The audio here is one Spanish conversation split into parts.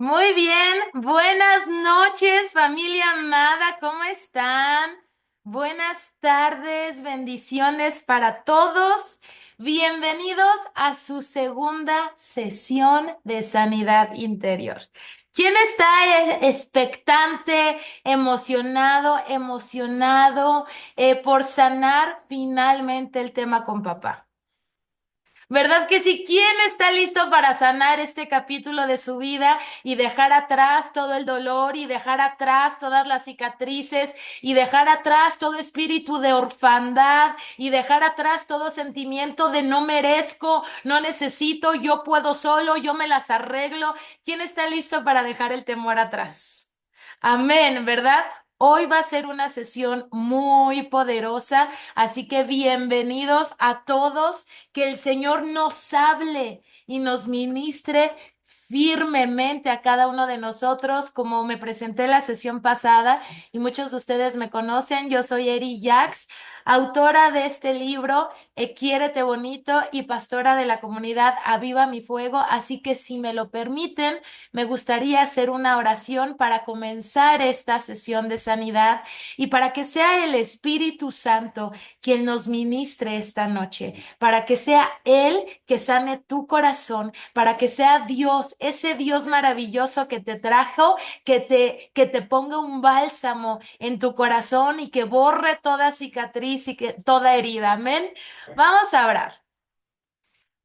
Muy bien, buenas noches, familia amada, ¿cómo están? Buenas tardes, bendiciones para todos. Bienvenidos a su segunda sesión de sanidad interior. ¿Quién está expectante, emocionado por sanar finalmente el tema con papá? ¿Verdad que sí? ¿Quién está listo para sanar este capítulo de su vida y dejar atrás todo el dolor y dejar atrás todas las cicatrices y dejar atrás todo espíritu de orfandad y dejar atrás todo sentimiento de no merezco, no necesito, yo puedo solo, yo me las arreglo? ¿Quién está listo para dejar el temor atrás? Amén, ¿verdad? Hoy va a ser una sesión muy poderosa, así que bienvenidos a todos, que el Señor nos hable y nos ministre firmemente a cada uno de nosotros, como me presenté la sesión pasada y muchos de ustedes me conocen. Yo soy Eri Jax, autora de este libro, Quiérete Bonito, y pastora de la comunidad Aviva Mi Fuego, así que si me lo permiten, me gustaría hacer una oración para comenzar esta sesión de sanidad y para que sea el Espíritu Santo quien nos ministre esta noche, para que sea Él que sane tu corazón, para que sea Dios, ese Dios maravilloso que te trajo, que te ponga un bálsamo en tu corazón y que borre toda cicatriz y que toda herida. Amén. Vamos a orar.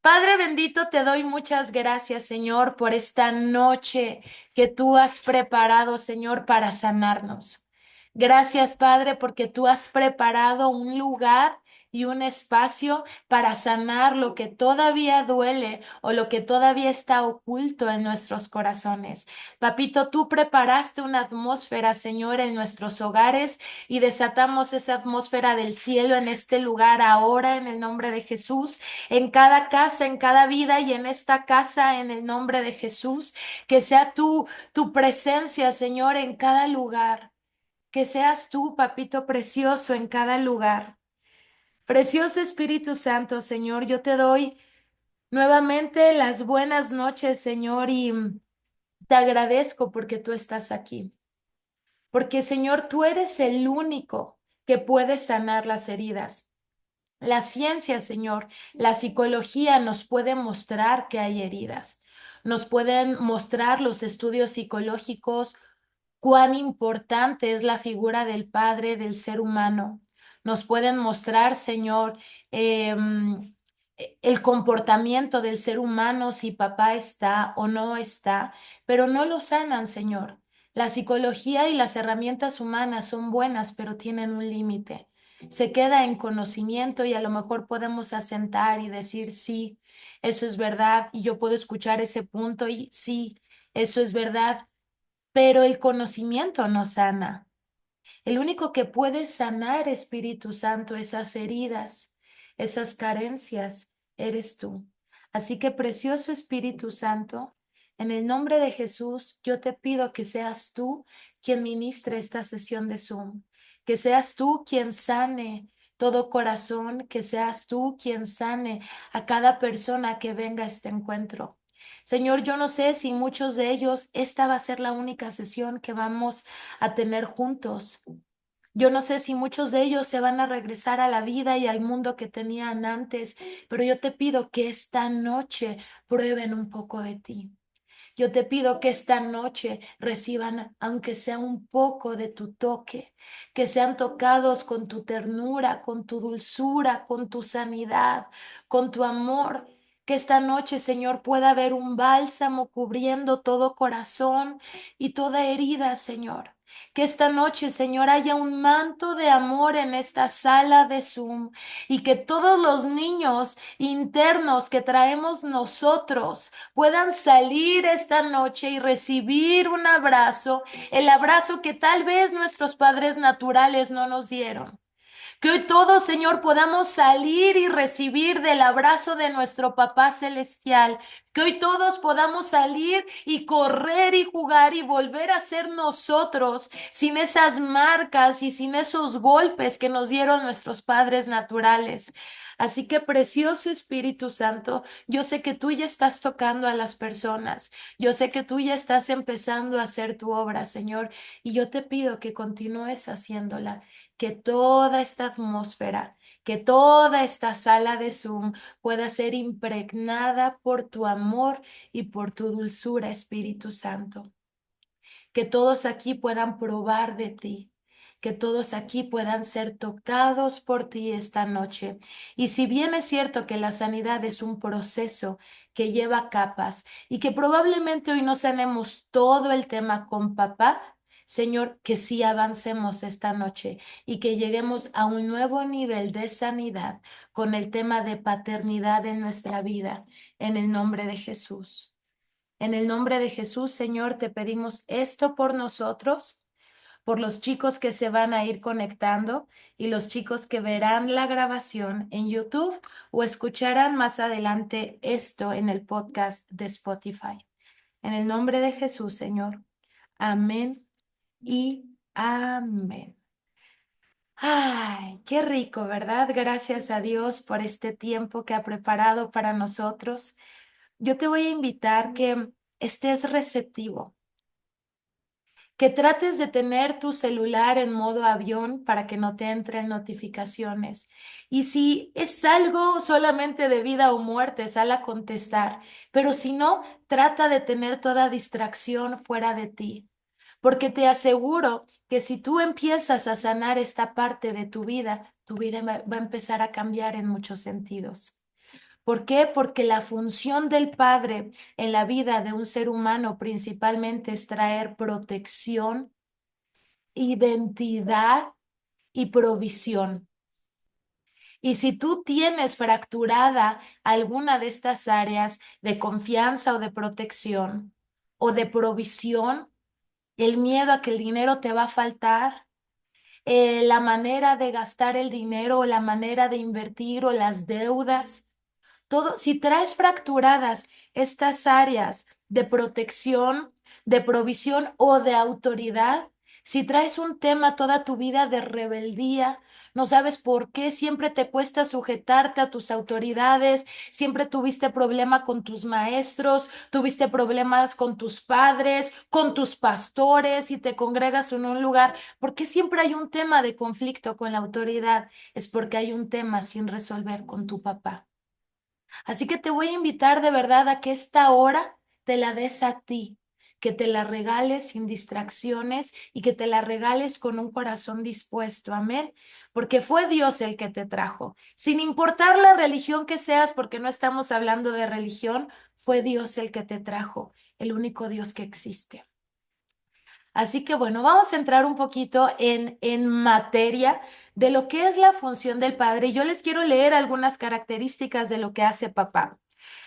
Padre bendito, te doy muchas gracias, Señor, por esta noche que tú has preparado, Señor, para sanarnos. Gracias, Padre, porque tú has preparado un lugar y un espacio para sanar lo que todavía duele o lo que todavía está oculto en nuestros corazones. Papito, tú preparaste una atmósfera, Señor, en nuestros hogares y desatamos esa atmósfera del cielo en este lugar ahora en el nombre de Jesús, en cada casa, en cada vida y en esta casa en el nombre de Jesús. Que sea tu presencia, Señor, en cada lugar. Que seas tú, papito precioso, en cada lugar. Precioso Espíritu Santo, Señor, yo te doy nuevamente las buenas noches, Señor, y te agradezco porque tú estás aquí. Porque, Señor, tú eres el único que puede sanar las heridas. La ciencia, Señor, la psicología nos puede mostrar que hay heridas. Nos pueden mostrar los estudios psicológicos cuán importante es la figura del Padre del ser humano. Nos pueden mostrar, Señor, el comportamiento del ser humano, si papá está o no está, pero no lo sanan, Señor. La psicología y las herramientas humanas son buenas, pero tienen un límite. Se queda en conocimiento y a lo mejor podemos asentar y decir, sí, eso es verdad, y yo puedo escuchar ese punto y sí, eso es verdad, pero el conocimiento no sana. El único que puede sanar, Espíritu Santo, esas heridas, esas carencias, eres tú. Así que, precioso Espíritu Santo, en el nombre de Jesús, yo te pido que seas tú quien ministre esta sesión de Zoom, que seas tú quien sane todo corazón, que seas tú quien sane a cada persona que venga a este encuentro. Señor, yo no sé si muchos de ellos, esta va a ser la única sesión que vamos a tener juntos. Yo no sé si muchos de ellos se van a regresar a la vida y al mundo que tenían antes, pero yo te pido que esta noche prueben un poco de ti. Yo te pido que esta noche reciban, aunque sea un poco de tu toque, que sean tocados con tu ternura, con tu dulzura, con tu sanidad, con tu amor. Que esta noche, Señor, pueda haber un bálsamo cubriendo todo corazón y toda herida, Señor. Que esta noche, Señor, haya un manto de amor en esta sala de Zoom y que todos los niños internos que traemos nosotros puedan salir esta noche y recibir un abrazo, el abrazo que tal vez nuestros padres naturales no nos dieron. Que hoy todos, Señor, podamos salir y recibir del abrazo de nuestro Papá Celestial. Que hoy todos podamos salir y correr y jugar y volver a ser nosotros sin esas marcas y sin esos golpes que nos dieron nuestros padres naturales. Así que, precioso Espíritu Santo, yo sé que tú ya estás tocando a las personas, yo sé que tú ya estás empezando a hacer tu obra, Señor, y yo te pido que continúes haciéndola, que toda esta atmósfera, que toda esta sala de Zoom pueda ser impregnada por tu amor y por tu dulzura, Espíritu Santo. Que todos aquí puedan probar de ti, que todos aquí puedan ser tocados por ti esta noche. Y si bien es cierto que la sanidad es un proceso que lleva capas y que probablemente hoy no sanemos todo el tema con papá, Señor, que sí avancemos esta noche y que lleguemos a un nuevo nivel de sanidad con el tema de paternidad en nuestra vida, en el nombre de Jesús. En el nombre de Jesús, Señor, te pedimos esto por nosotros, por los chicos que se van a ir conectando y los chicos que verán la grabación en YouTube o escucharán más adelante esto en el podcast de Spotify. En el nombre de Jesús, Señor. Amén y amén. Ay, qué rico, ¿verdad? Gracias a Dios por este tiempo que ha preparado para nosotros. Yo te voy a invitar que estés receptivo, que trates de tener tu celular en modo avión para que no te entren notificaciones. Y si es algo solamente de vida o muerte, sal a contestar. Pero si no, trata de tener toda distracción fuera de ti. Porque te aseguro que si tú empiezas a sanar esta parte de tu vida va a empezar a cambiar en muchos sentidos. ¿Por qué? Porque la función del padre en la vida de un ser humano principalmente es traer protección, identidad y provisión. Y si tú tienes fracturada alguna de estas áreas de confianza o de protección o de provisión, el miedo a que el dinero te va a faltar, la manera de gastar el dinero o la manera de invertir o las deudas, todo, si traes fracturadas estas áreas de protección, de provisión o de autoridad, si traes un tema toda tu vida de rebeldía, no sabes por qué, siempre te cuesta sujetarte a tus autoridades, siempre tuviste problema con tus maestros, tuviste problemas con tus padres, con tus pastores y te congregas en un lugar, ¿por qué siempre hay un tema de conflicto con la autoridad? Es porque hay un tema sin resolver con tu papá. Así que te voy a invitar de verdad a que esta hora te la des a ti, que te la regales sin distracciones y que te la regales con un corazón dispuesto. Amén. Porque fue Dios el que te trajo. Sin importar la religión que seas, porque no estamos hablando de religión, fue Dios el que te trajo, el único Dios que existe. Así que bueno, vamos a entrar un poquito en materia de lo que es la función del padre. Yo les quiero leer algunas características de lo que hace papá.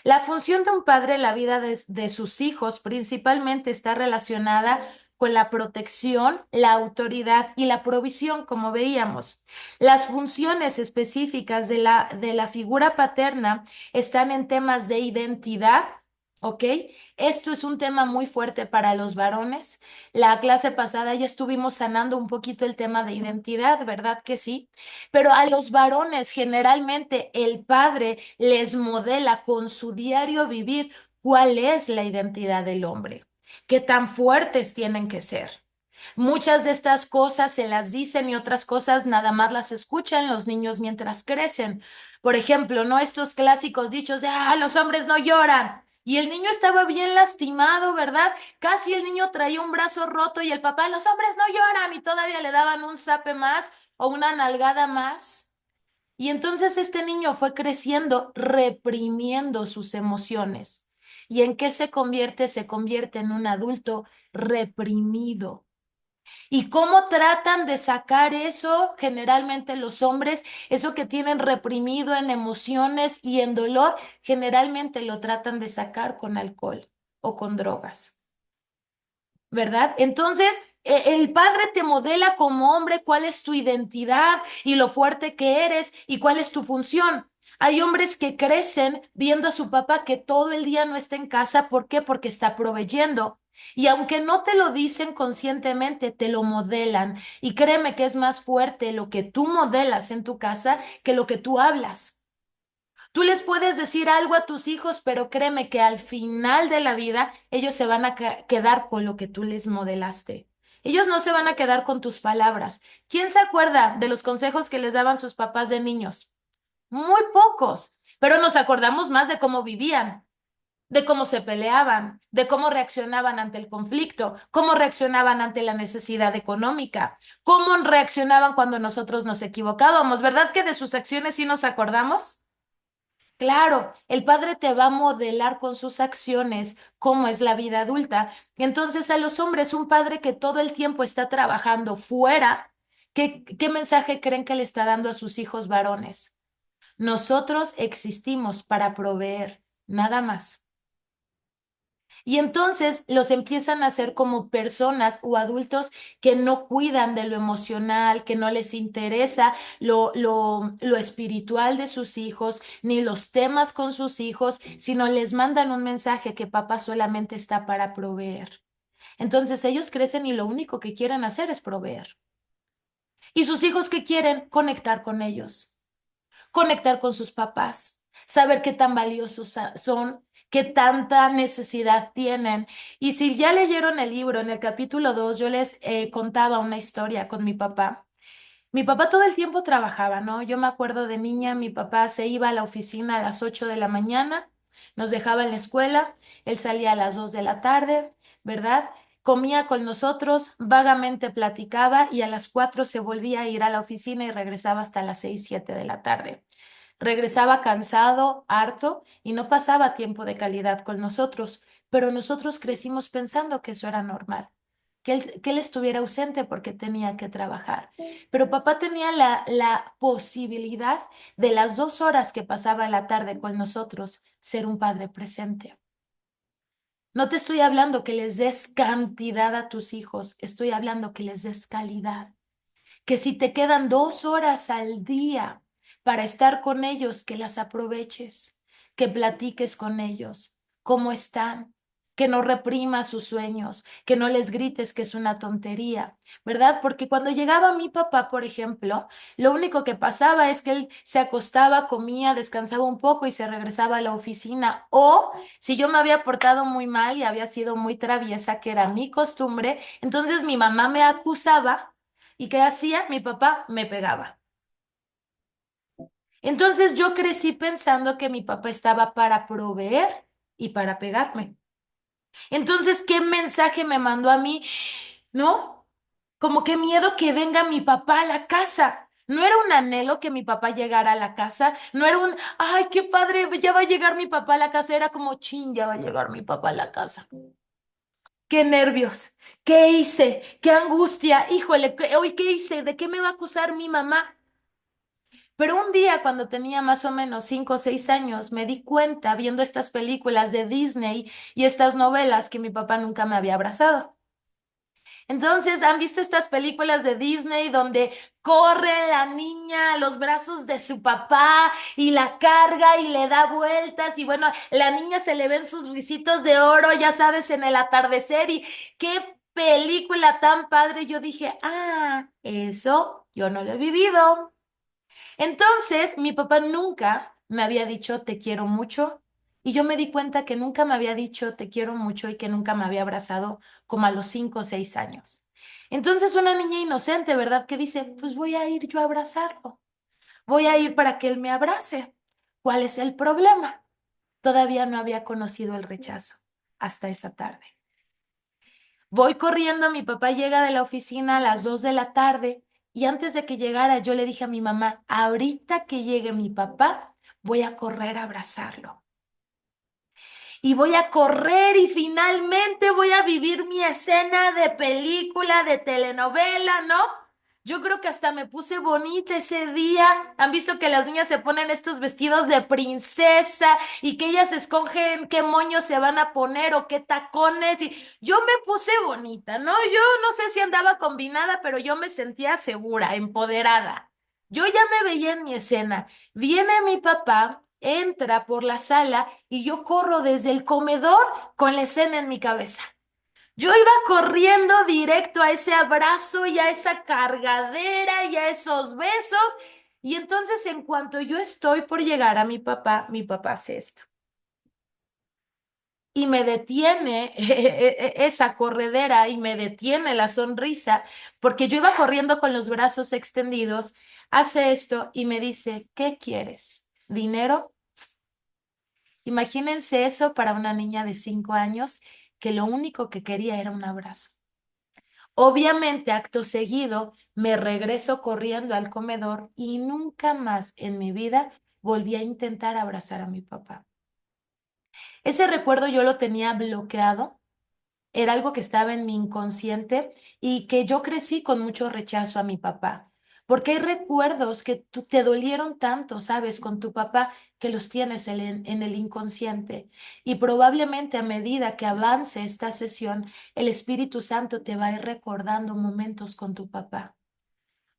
La función de un padre en la vida de sus hijos principalmente está relacionada con la protección, la autoridad y la provisión, como veíamos. Las funciones específicas de la figura paterna están en temas de identidad, ¿ok? Esto es un tema muy fuerte para los varones. La clase pasada ya estuvimos sanando un poquito el tema de identidad, ¿verdad que sí? Pero a los varones generalmente el padre les modela con su diario vivir cuál es la identidad del hombre, qué tan fuertes tienen que ser. Muchas de estas cosas se las dicen y otras cosas nada más las escuchan los niños mientras crecen. Por ejemplo, ¿no? Estos clásicos dichos de, los hombres no lloran. Y el niño estaba bien lastimado, ¿verdad? Casi el niño traía un brazo roto y el papá, los hombres no lloran, y todavía le daban un zape más o una nalgada más. Y entonces este niño fue creciendo reprimiendo sus emociones. ¿Y en qué se convierte? Se convierte en un adulto reprimido. ¿Y cómo tratan de sacar eso? Generalmente los hombres, eso que tienen reprimido en emociones y en dolor, generalmente lo tratan de sacar con alcohol o con drogas. ¿Verdad? Entonces, el padre te modela como hombre cuál es tu identidad y lo fuerte que eres y cuál es tu función. Hay hombres que crecen viendo a su papá que todo el día no está en casa. ¿Por qué? Porque está proveyendo. Y aunque no te lo dicen conscientemente, te lo modelan. Y créeme que es más fuerte lo que tú modelas en tu casa que lo que tú hablas. Tú les puedes decir algo a tus hijos, pero créeme que al final de la vida ellos se van a quedar con lo que tú les modelaste. Ellos no se van a quedar con tus palabras. ¿Quién se acuerda de los consejos que les daban sus papás de niños? Muy pocos, pero nos acordamos más de cómo vivían, de cómo se peleaban, de cómo reaccionaban ante el conflicto, cómo reaccionaban ante la necesidad económica, cómo reaccionaban cuando nosotros nos equivocábamos. ¿Verdad que de sus acciones sí nos acordamos? Claro, el padre te va a modelar con sus acciones cómo es la vida adulta. Entonces, a los hombres, un padre que todo el tiempo está trabajando fuera, ¿qué mensaje creen que le está dando a sus hijos varones? Nosotros existimos para proveer, nada más. Y entonces los empiezan a hacer como personas o adultos que no cuidan de lo emocional, que no les interesa lo espiritual de sus hijos, ni los temas con sus hijos, sino les mandan un mensaje que papá solamente está para proveer. Entonces ellos crecen y lo único que quieren hacer es proveer. ¿Y sus hijos qué quieren? Conectar con ellos, conectar con sus papás, saber qué tan valiosos son, qué tanta necesidad tienen. Y si ya leyeron el libro, en el capítulo 2 yo les contaba una historia con mi papá. Mi papá todo el tiempo trabajaba, ¿no? Yo me acuerdo de niña, mi papá se iba a la oficina a las 8 de la mañana, nos dejaba en la escuela, él salía a las 2 de la tarde, ¿verdad? Comía con nosotros, vagamente platicaba y a las 4 se volvía a ir a la oficina y regresaba hasta las 6 7 de la tarde. Regresaba cansado, harto y no pasaba tiempo de calidad con nosotros, pero nosotros crecimos pensando que eso era normal, que él estuviera ausente porque tenía que trabajar. Pero papá tenía la posibilidad de las 2 horas que pasaba la tarde con nosotros ser un padre presente. No te estoy hablando que les des cantidad a tus hijos, estoy hablando que les des calidad, que si te quedan 2 horas al día para estar con ellos, que las aproveches, que platiques con ellos, cómo están, que no reprimas sus sueños, que no les grites que es una tontería, ¿verdad? Porque cuando llegaba mi papá, por ejemplo, lo único que pasaba es que él se acostaba, comía, descansaba un poco y se regresaba a la oficina. O si yo me había portado muy mal y había sido muy traviesa, que era mi costumbre, entonces mi mamá me acusaba. ¿Y qué hacía? Mi papá me pegaba. Entonces yo crecí pensando que mi papá estaba para proveer y para pegarme. Entonces, ¿qué mensaje me mandó a mí? ¿No? Como que miedo que venga mi papá a la casa. No era un anhelo que mi papá llegara a la casa, no era un, ay, qué padre, ya va a llegar mi papá a la casa, era como, chin, ya va a llegar mi papá a la casa. Qué nervios, qué hice, qué angustia, híjole, hoy qué hice, ¿de qué me va a acusar mi mamá? Pero un día, cuando tenía más o menos 5 o 6 años, me di cuenta viendo estas películas de Disney y estas novelas que mi papá nunca me había abrazado. Entonces, ¿han visto estas películas de Disney donde corre la niña a los brazos de su papá y la carga y le da vueltas? Y bueno, la niña se le ven sus risitos de oro, ya sabes, en el atardecer. Y qué película tan padre. Yo dije, ah, eso yo no lo he vivido. Entonces, mi papá nunca me había dicho te quiero mucho y yo me di cuenta que nunca me había dicho te quiero mucho y que nunca me había abrazado como a los 5 o 6 años. Entonces, una niña inocente, ¿verdad? Que dice, pues voy a ir yo a abrazarlo, voy a ir para que él me abrace. ¿Cuál es el problema? Todavía no había conocido el rechazo hasta esa tarde. Voy corriendo, mi papá llega de la oficina a las 2 de la tarde y antes de que llegara yo le dije a mi mamá, ahorita que llegue mi papá, voy a correr a abrazarlo. Y voy a correr y finalmente voy a vivir mi escena de película, de telenovela, ¿no? Yo creo que hasta me puse bonita ese día. ¿Han visto que las niñas se ponen estos vestidos de princesa y que ellas escogen qué moños se van a poner o qué tacones? Y yo me puse bonita, ¿no? Yo no sé si andaba combinada, pero yo me sentía segura, empoderada. Yo ya me veía en mi escena. Viene mi papá, entra por la sala y yo corro desde el comedor con la escena en mi cabeza. Yo iba corriendo directo a ese abrazo y a esa cargadera y a esos besos. Y entonces en cuanto yo estoy por llegar a mi papá hace esto. Y me detiene esa corredera y me detiene la sonrisa, porque yo iba corriendo con los brazos extendidos, hace esto y me dice, ¿qué quieres? ¿Dinero? Imagínense eso para una niña de 5 años que lo único que quería era un abrazo. Obviamente, acto seguido, me regreso corriendo al comedor y nunca más en mi vida volví a intentar abrazar a mi papá. Ese recuerdo yo lo tenía bloqueado, era algo que estaba en mi inconsciente y que yo crecí con mucho rechazo a mi papá. Porque hay recuerdos que te dolieron tanto, sabes, con tu papá, que los tienes en el inconsciente. Y probablemente a medida que avance esta sesión, el Espíritu Santo te va a ir recordando momentos con tu papá,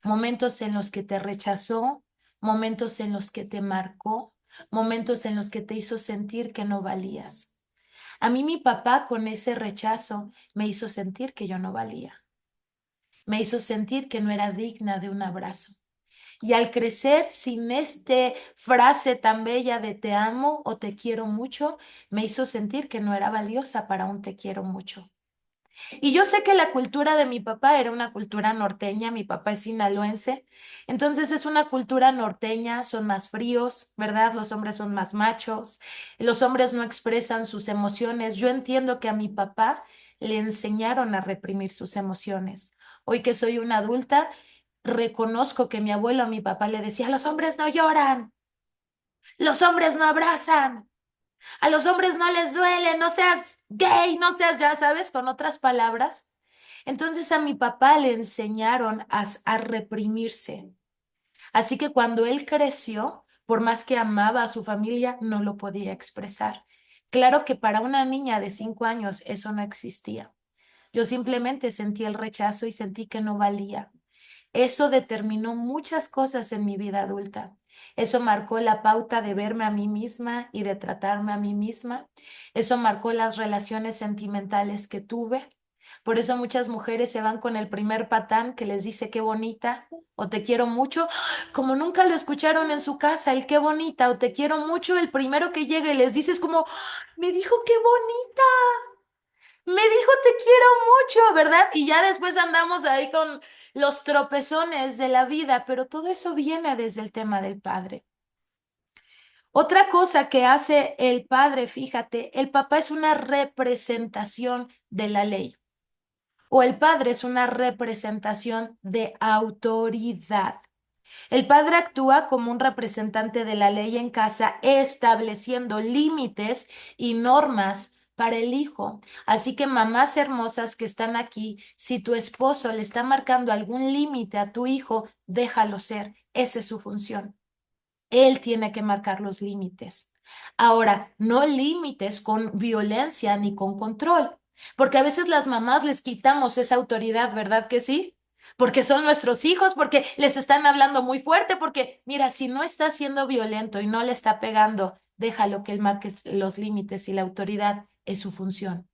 momentos en los que te rechazó, momentos en los que te marcó, momentos en los que te hizo sentir que no valías. A mí mi papá con ese rechazo me hizo sentir que yo no valía, me hizo sentir que no era digna de un abrazo. Y al crecer sin esta frase tan bella de te amo o te quiero mucho, me hizo sentir que no era valiosa para un te quiero mucho. Y yo sé que la cultura de mi papá era una cultura norteña, mi papá es sinaloense, entonces es una cultura norteña, son más fríos, ¿verdad? Los hombres son más machos, los hombres no expresan sus emociones. Yo entiendo que a mi papá le enseñaron a reprimir sus emociones. Hoy que soy una adulta, reconozco que mi abuelo a mi papá le decía, los hombres no lloran, los hombres no abrazan. A los hombres no les duele, no seas gay, no seas, ya sabes, con otras palabras. Entonces a mi papá le enseñaron a reprimirse. Así que cuando él creció, por más que amaba a su familia, no lo podía expresar. Claro que para una niña de 5 años eso no existía. Yo simplemente sentí el rechazo y sentí que no valía. Eso determinó muchas cosas en mi vida adulta. Eso marcó la pauta de verme a mí misma y de tratarme a mí misma. Eso marcó las relaciones sentimentales que tuve. Por eso muchas mujeres se van con el primer patán que les dice qué bonita o te quiero mucho, como nunca lo escucharon en su casa, el qué bonita o te quiero mucho, el primero que llega y les dices como, me dijo qué bonita. Me dijo te quiero mucho, ¿verdad? Y ya después andamos ahí con los tropezones de la vida, pero todo eso viene desde el tema del padre. Otra cosa que hace el padre, fíjate, el papá es una representación de la ley o el padre es una representación de autoridad. El padre actúa como un representante de la ley en casa, estableciendo límites y normas para el hijo. Así que mamás hermosas que están aquí, si tu esposo le está marcando algún límite a tu hijo, déjalo ser. Esa es su función. Él tiene que marcar los límites. Ahora, no límites con violencia ni con control, porque a veces las mamás les quitamos esa autoridad, ¿verdad que sí? Porque son nuestros hijos, porque les están hablando muy fuerte, porque mira, si no está siendo violento y no le está pegando, déjalo que él marque los límites y la autoridad es su función.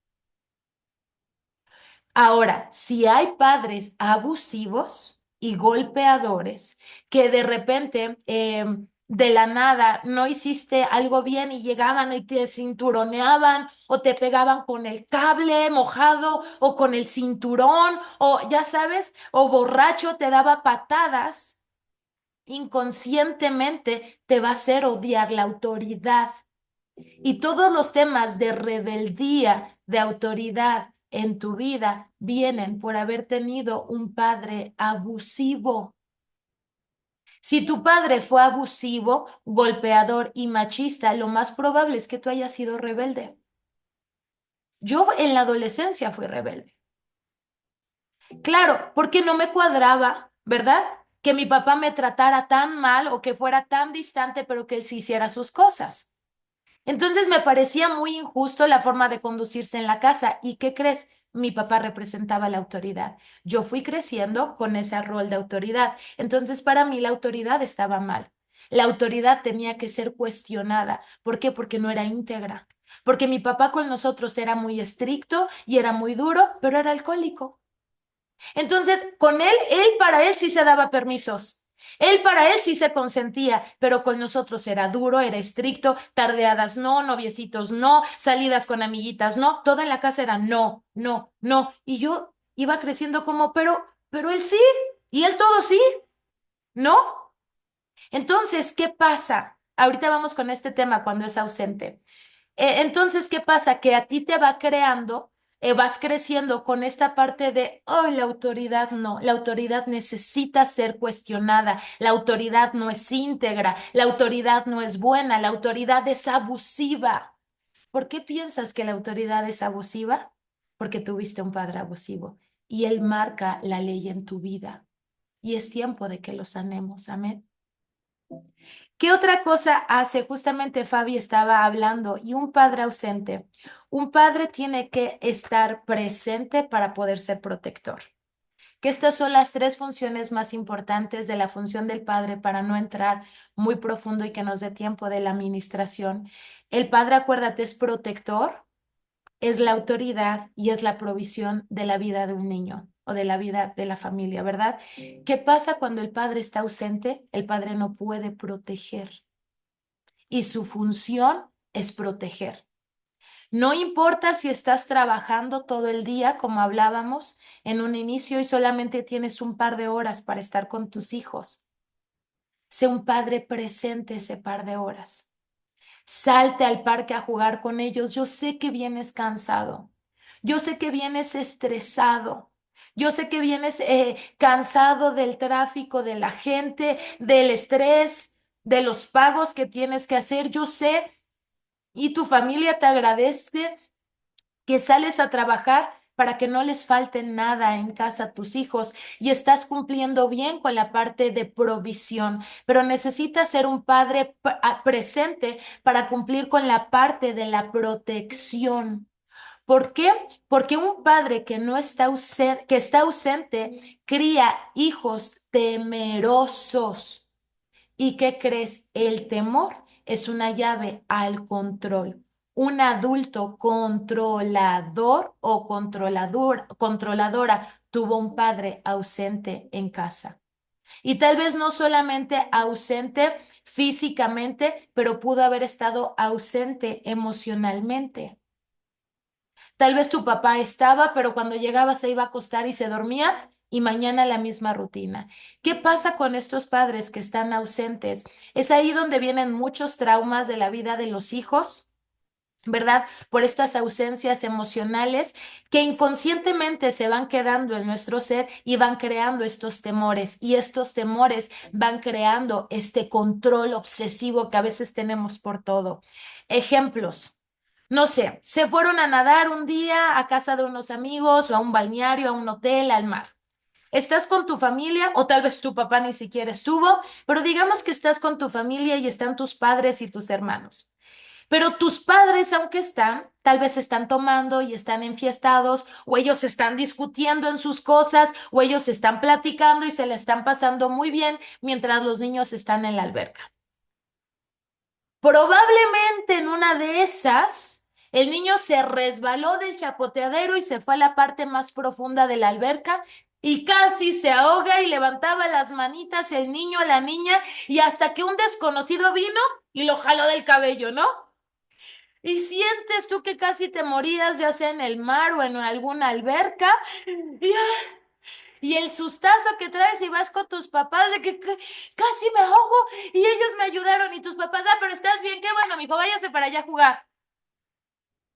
Ahora, si hay padres abusivos y golpeadores que de repente de la nada no hiciste algo bien y llegaban y te cinturoneaban o te pegaban con el cable mojado o con el cinturón o ya sabes, o borracho te daba patadas, inconscientemente te va a hacer odiar la autoridad. Y todos los temas de rebeldía, de autoridad en tu vida vienen por haber tenido un padre abusivo. Si tu padre fue abusivo, golpeador y machista, lo más probable es que tú hayas sido rebelde. Yo en la adolescencia fui rebelde. Claro, porque no me cuadraba, ¿verdad? Que mi papá me tratara tan mal o que fuera tan distante, pero que él sí hiciera sus cosas. Entonces me parecía muy injusto la forma de conducirse en la casa. ¿Y qué crees? Mi papá representaba la autoridad. Yo fui creciendo con ese rol de autoridad. Entonces para mí la autoridad estaba mal. La autoridad tenía que ser cuestionada. ¿Por qué? Porque no era íntegra. Porque mi papá con nosotros era muy estricto y era muy duro, pero era alcohólico. Entonces, con él para él sí se daba permisos. Él para él sí se consentía, pero con nosotros era duro, era estricto, tardeadas no, noviecitos no, salidas con amiguitas no, todo en la casa era no, no, no. Y yo iba creciendo como, pero él sí, y él todo sí, ¿no? Entonces, ¿qué pasa? Ahorita vamos con este tema cuando es ausente. Entonces, ¿qué pasa? Que a ti te va creando, vas creciendo con esta parte de, oh, la autoridad no, la autoridad necesita ser cuestionada, la autoridad no es íntegra, la autoridad no es buena, la autoridad es abusiva. ¿Por qué piensas que la autoridad es abusiva? Porque tuviste un padre abusivo y él marca la ley en tu vida y es tiempo de que lo sanemos. Amén. ¿Qué otra cosa hace? Justamente Fabi estaba hablando y un padre ausente. Un padre tiene que estar presente para poder ser protector. Que estas son las tres funciones más importantes de la función del padre para no entrar muy profundo y que nos dé tiempo de la administración. El padre, acuérdate, es protector, es la autoridad y es la provisión de la vida de un niño o de la vida de la familia, ¿verdad? ¿Qué pasa cuando el padre está ausente? El padre no puede proteger y su función es proteger. No importa si estás trabajando todo el día, como hablábamos en un inicio, y solamente tienes un par de horas para estar con tus hijos. Sé un padre presente ese par de horas. Salte al parque a jugar con ellos. Yo sé que vienes cansado. Yo sé que vienes estresado. Yo sé que vienes cansado del tráfico, de la gente, del estrés, de los pagos que tienes que hacer. Yo sé y tu familia te agradece que sales a trabajar para que no les falte nada en casa a tus hijos y estás cumpliendo bien con la parte de provisión, pero necesitas ser un padre presente para cumplir con la parte de la protección. ¿Por qué? Porque un padre que no está ausente, que está ausente, cría hijos temerosos. ¿Y qué crees? El temor es una llave al control. Un adulto controlador o controladora tuvo un padre ausente en casa. Y tal vez no solamente ausente físicamente, pero pudo haber estado ausente emocionalmente. Tal vez tu papá estaba, pero cuando llegaba se iba a acostar y se dormía y mañana la misma rutina. ¿Qué pasa con estos padres que están ausentes? Es ahí donde vienen muchos traumas de la vida de los hijos. ¿Verdad? Por estas ausencias emocionales que inconscientemente se van quedando en nuestro ser y van creando estos temores y estos temores van creando este control obsesivo que a veces tenemos por todo. Ejemplos. No sé, se fueron a nadar un día a casa de unos amigos o a un balneario, a un hotel, al mar. Estás con tu familia o tal vez tu papá ni siquiera estuvo, pero digamos que estás con tu familia y están tus padres y tus hermanos. Pero tus padres, aunque están, tal vez están tomando y están enfiestados, o ellos están discutiendo en sus cosas, o ellos están platicando y se le están pasando muy bien mientras los niños están en la alberca. Probablemente en una de esas, el niño se resbaló del chapoteadero y se fue a la parte más profunda de la alberca y casi se ahoga y levantaba las manitas el niño, la niña, y hasta que un desconocido vino y lo jaló del cabello, ¿no? Y sientes tú que casi te morías, ya sea en el mar o en alguna alberca, y, y el sustazo que traes y vas con tus papás de que casi me ahogo y ellos me ayudaron y tus papás, pero estás bien, qué bueno, mijo, váyase para allá a jugar,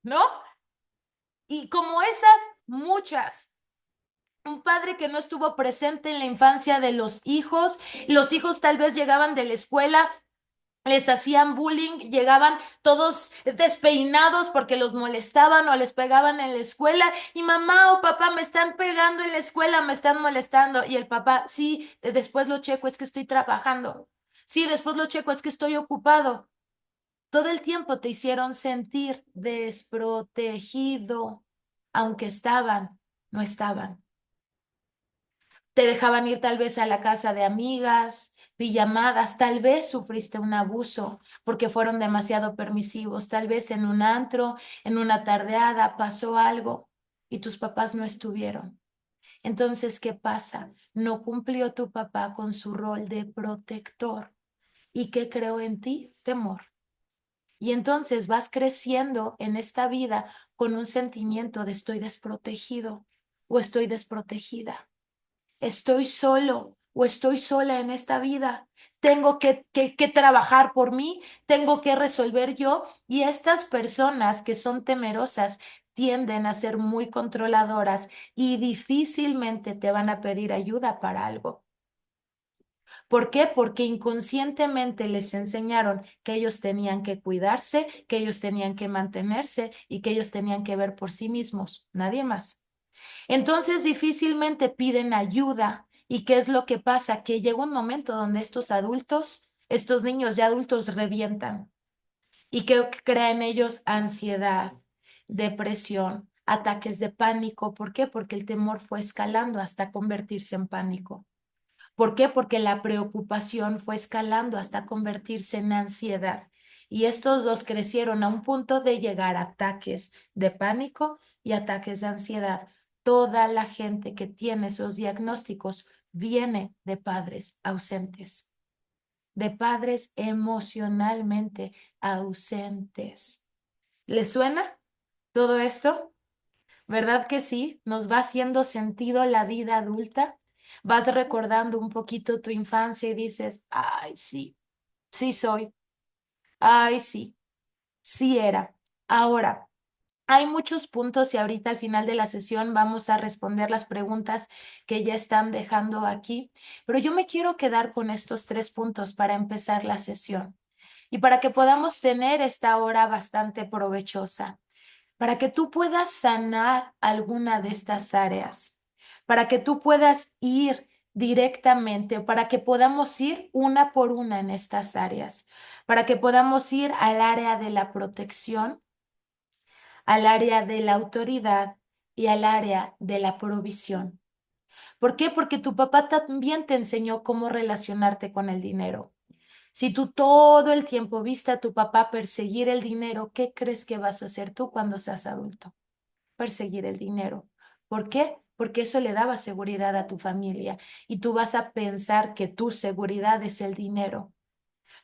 ¿no? Y como esas, muchas. Un padre que no estuvo presente en la infancia de los hijos tal vez llegaban de la escuela, les hacían bullying, llegaban todos despeinados porque los molestaban o les pegaban en la escuela y mamá o papá me están pegando en la escuela, me están molestando y el papá, sí, después lo checo, es que estoy trabajando. Sí, después lo checo, es que estoy ocupado. Todo el tiempo te hicieron sentir desprotegido, aunque estaban, no estaban. Te dejaban ir tal vez a la casa de amigas, pijamadas, tal vez sufriste un abuso porque fueron demasiado permisivos, tal vez en un antro, en una tardeada pasó algo y tus papás no estuvieron. Entonces, ¿qué pasa? No cumplió tu papá con su rol de protector. ¿Y qué creó en ti? Temor. Y entonces vas creciendo en esta vida con un sentimiento de estoy desprotegido o estoy desprotegida. Estoy solo o estoy sola en esta vida. Tengo que trabajar por mí, tengo que resolver yo. Y estas personas que son temerosas tienden a ser muy controladoras y difícilmente te van a pedir ayuda para algo. ¿Por qué? Porque inconscientemente les enseñaron que ellos tenían que cuidarse, que ellos tenían que mantenerse y que ellos tenían que ver por sí mismos, nadie más. Entonces difícilmente piden ayuda. ¿Y qué es lo que pasa? Que llega un momento donde estos adultos, estos niños ya adultos revientan y que crea en ellos ansiedad, depresión, ataques de pánico. ¿Por qué? Porque el temor fue escalando hasta convertirse en pánico. ¿Por qué? Porque la preocupación fue escalando hasta convertirse en ansiedad. Y estos dos crecieron a un punto de llegar a ataques de pánico y ataques de ansiedad. Toda la gente que tiene esos diagnósticos viene de padres ausentes, de padres emocionalmente ausentes. ¿Les suena todo esto? ¿Verdad que sí? Nos va haciendo sentido la vida adulta. Vas recordando un poquito tu infancia y dices, ay, sí, sí soy. Ay, sí, sí era. Ahora, hay muchos puntos y ahorita al final de la sesión vamos a responder las preguntas que ya están dejando aquí, pero yo me quiero quedar con estos 3 puntos para empezar la sesión y para que podamos tener esta hora bastante provechosa, para que tú puedas sanar alguna de estas áreas, para que tú puedas ir directamente, para que podamos ir una por una en estas áreas, para que podamos ir al área de la protección, al área de la autoridad y al área de la provisión. ¿Por qué? Porque tu papá también te enseñó cómo relacionarte con el dinero. Si tú todo el tiempo viste a tu papá perseguir el dinero, ¿qué crees que vas a hacer tú cuando seas adulto? Perseguir el dinero. ¿Por qué? Porque eso le daba seguridad a tu familia y tú vas a pensar que tu seguridad es el dinero.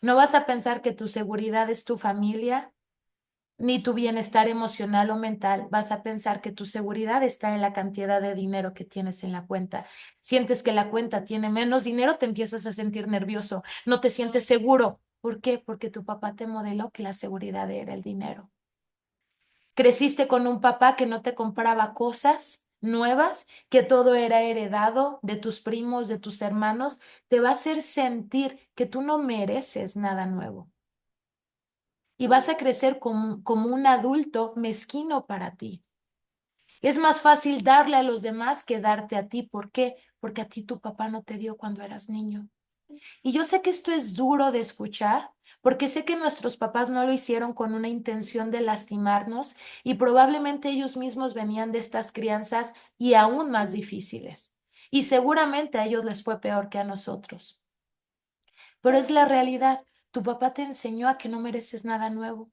No vas a pensar que tu seguridad es tu familia ni tu bienestar emocional o mental. Vas a pensar que tu seguridad está en la cantidad de dinero que tienes en la cuenta. Sientes que la cuenta tiene menos dinero, te empiezas a sentir nervioso. No te sientes seguro. ¿Por qué? Porque tu papá te modeló que la seguridad era el dinero. Creciste con un papá que no te compraba cosas nuevas, que todo era heredado de tus primos, de tus hermanos, te va a hacer sentir que tú no mereces nada nuevo. Y vas a crecer como un adulto mezquino para ti. Es más fácil darle a los demás que darte a ti. ¿Por qué? Porque a ti tu papá no te dio cuando eras niño. Y yo sé que esto es duro de escuchar, porque sé que nuestros papás no lo hicieron con una intención de lastimarnos y probablemente ellos mismos venían de estas crianzas y aún más difíciles. Y seguramente a ellos les fue peor que a nosotros. Pero es la realidad. Tu papá te enseñó a que no mereces nada nuevo.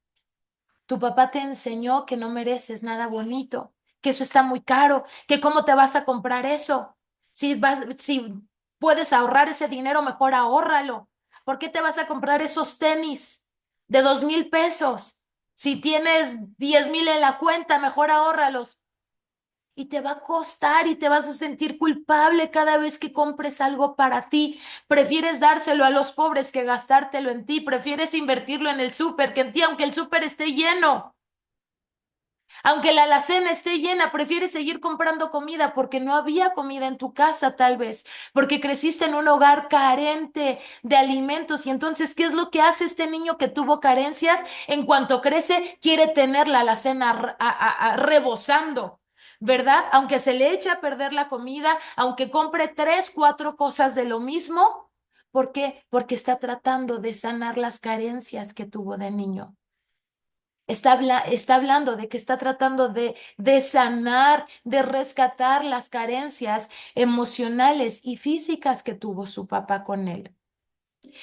Tu papá te enseñó que no mereces nada bonito, que eso está muy caro, que cómo te vas a comprar eso. Si puedes ahorrar ese dinero, mejor ahórralo. ¿Por qué te vas a comprar esos tenis de 2,000 pesos? Si tienes 10,000 en la cuenta, mejor ahórralos. Y te va a costar y te vas a sentir culpable cada vez que compres algo para ti. Prefieres dárselo a los pobres que gastártelo en ti. Prefieres invertirlo en el súper que en ti, aunque el súper esté lleno. Aunque la alacena esté llena, prefieres seguir comprando comida porque no había comida en tu casa, tal vez, porque creciste en un hogar carente de alimentos. Y entonces, ¿qué es lo que hace este niño que tuvo carencias? En cuanto crece, quiere tener la alacena rebosando. ¿Verdad? Aunque se le eche a perder la comida, aunque compre 3, 4 cosas de lo mismo. ¿Por qué? Porque está tratando de sanar las carencias que tuvo de niño. Está hablando de que está tratando de sanar, de rescatar las carencias emocionales y físicas que tuvo su papá con él.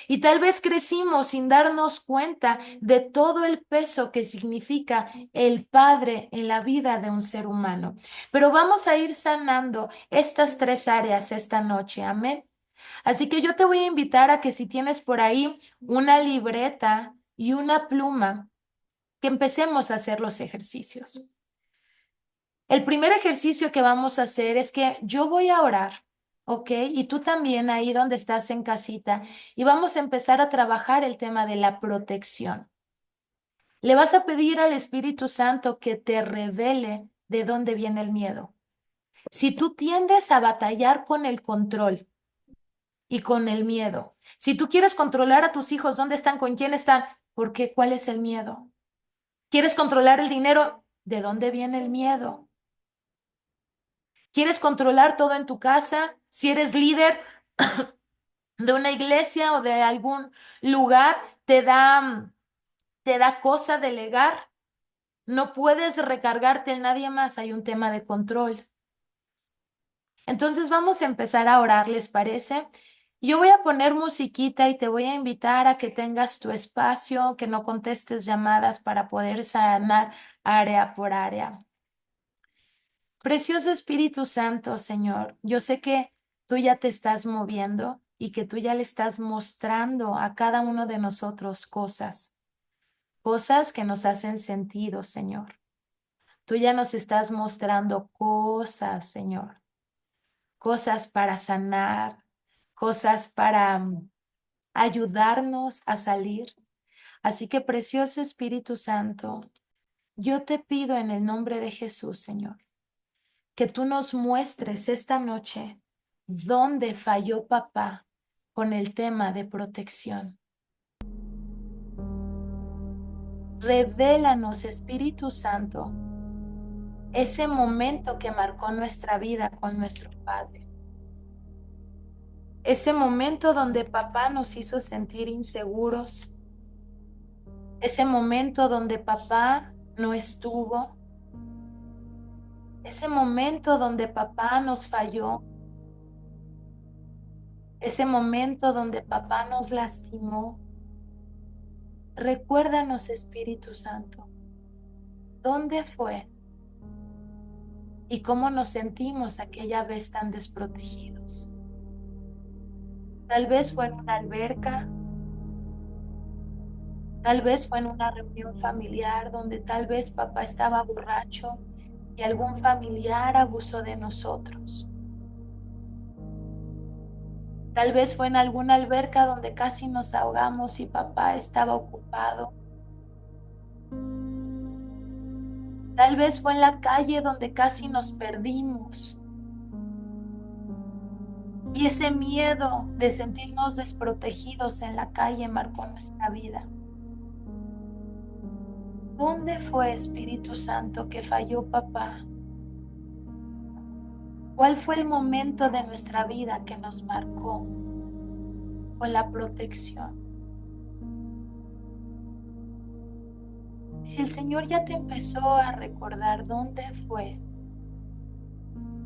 Y tal vez crecimos sin darnos cuenta de todo el peso que significa el padre en la vida de un ser humano. Pero vamos a ir sanando estas tres áreas esta noche. Amén. Así que yo te voy a invitar a que si tienes por ahí una libreta y una pluma, que empecemos a hacer los ejercicios. El primer ejercicio que vamos a hacer es que yo voy a orar, ¿ok? Y tú también ahí donde estás en casita, y vamos a empezar a trabajar el tema de la protección. Le vas a pedir al Espíritu Santo que te revele de dónde viene el miedo. Si tú tiendes a batallar con el control y con el miedo, si tú quieres controlar a tus hijos, ¿dónde están? ¿Con quién están? ¿Por qué? ¿Cuál es el miedo? ¿Quieres controlar el dinero? ¿De dónde viene el miedo? ¿Quieres controlar todo en tu casa? Si eres líder de una iglesia o de algún lugar, te da cosa delegar. No puedes recargarte en nadie más. Hay un tema de control. Entonces vamos a empezar a orar, ¿les parece? Yo voy a poner musiquita y te voy a invitar a que tengas tu espacio, que no contestes llamadas para poder sanar área por área. Precioso Espíritu Santo, Señor, yo sé que tú ya te estás moviendo y que tú ya le estás mostrando a cada uno de nosotros cosas, cosas que nos hacen sentido, Señor. Tú ya nos estás mostrando cosas, Señor, cosas para sanar, cosas para ayudarnos a salir. Así que, precioso Espíritu Santo, yo te pido en el nombre de Jesús, Señor, que tú nos muestres esta noche dónde falló papá con el tema de protección. Revélanos, Espíritu Santo, ese momento que marcó nuestra vida con nuestro Padre. Ese momento donde papá nos hizo sentir inseguros. Ese momento donde papá no estuvo. Ese momento donde papá nos falló. Ese momento donde papá nos lastimó. Recuérdanos, Espíritu Santo, dónde fue y cómo nos sentimos aquella vez tan desprotegidos. Tal vez fue en una alberca, tal vez fue en una reunión familiar donde tal vez papá estaba borracho y algún familiar abusó de nosotros. Tal vez fue en alguna alberca donde casi nos ahogamos y papá estaba ocupado. Tal vez fue en la calle donde casi nos perdimos. Y ese miedo de sentirnos desprotegidos en la calle marcó nuestra vida. ¿Dónde fue, Espíritu Santo, que falló papá? ¿Cuál fue el momento de nuestra vida que nos marcó con la protección? Si el Señor ya te empezó a recordar dónde fue,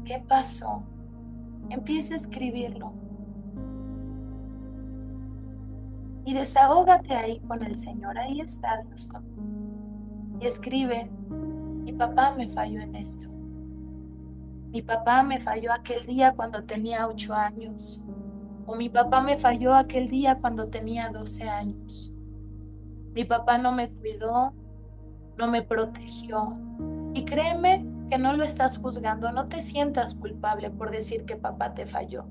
qué pasó, empieza a escribirlo y desahógate ahí con el Señor. Ahí está Dios contigo. Y escribe: mi papá me falló en esto. Mi papá me falló aquel día cuando tenía 8 años. O mi papá me falló aquel día cuando tenía 12 años. Mi papá no me cuidó, no me protegió. Y créeme que no lo estás juzgando. No te sientas culpable por decir que papá te falló.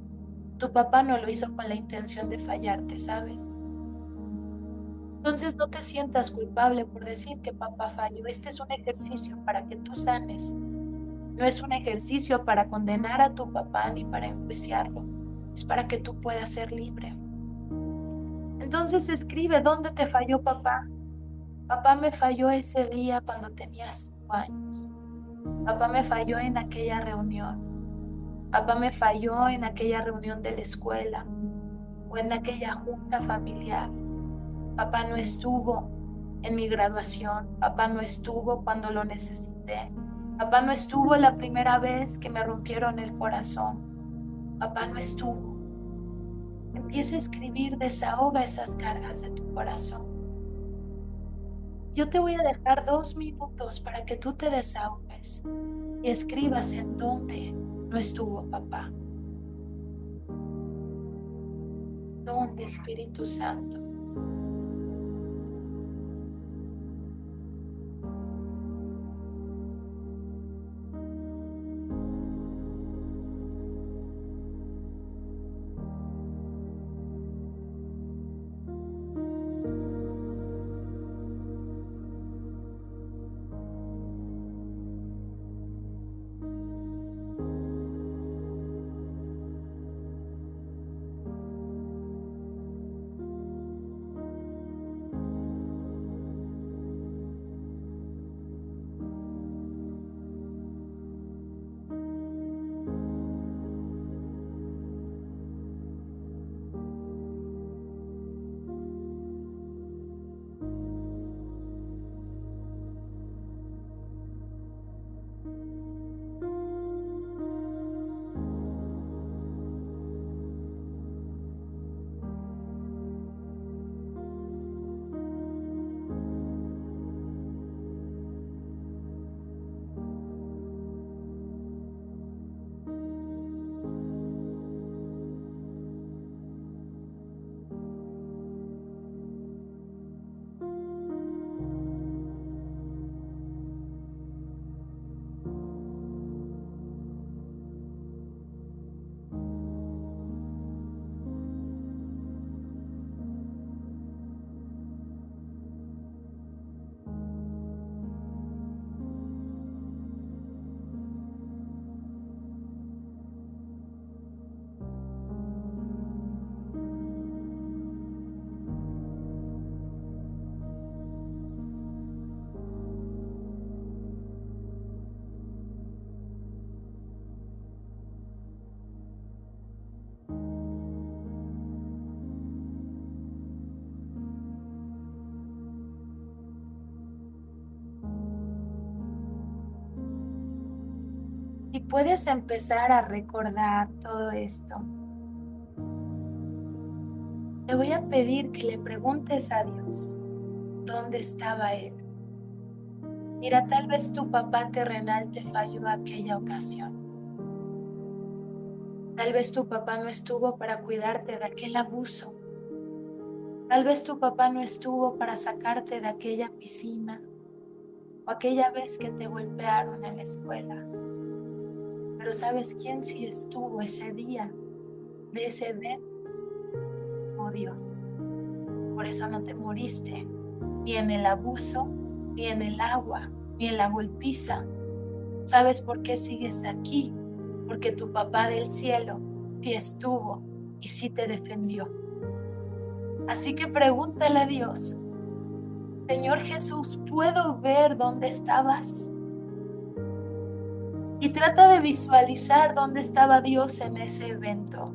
Tu papá no lo hizo con la intención de fallarte, ¿sabes? Entonces no te sientas culpable por decir que papá falló. Este es un ejercicio para que tú sanes. No es un ejercicio para condenar a tu papá ni para enjuiciarlo. Es para que tú puedas ser libre. Entonces escribe: ¿dónde te falló papá? Papá me falló ese día cuando tenía 5 años. Papá me falló en aquella reunión. Papá me falló en aquella reunión de la escuela o en aquella junta familiar. Papá no estuvo en mi graduación. Papá no estuvo cuando lo necesité. Papá no estuvo la primera vez que me rompieron el corazón. Papá no estuvo. Empieza a escribir, desahoga esas cargas de tu corazón. Yo te voy a dejar 2 minutos para que tú te desahogues y escribas en dónde no estuvo papá. ¿Dónde, Espíritu Santo? Si puedes empezar a recordar todo esto, te voy a pedir que le preguntes a Dios dónde estaba Él. Mira, tal vez tu papá terrenal te falló aquella ocasión. Tal vez tu papá no estuvo para cuidarte de aquel abuso. Tal vez tu papá no estuvo para sacarte de aquella piscina o aquella vez que te golpearon en la escuela. Pero ¿sabes quién sí estuvo ese día de ese evento? Oh Dios. Por eso no te moriste, ni en el abuso, ni en el agua, ni en la golpiza. ¿Sabes por qué sigues aquí? Porque tu papá del cielo sí estuvo y sí te defendió. Así que pregúntale a Dios, Señor Jesús, ¿puedo ver dónde estabas? Y trata de visualizar dónde estaba Dios en ese evento.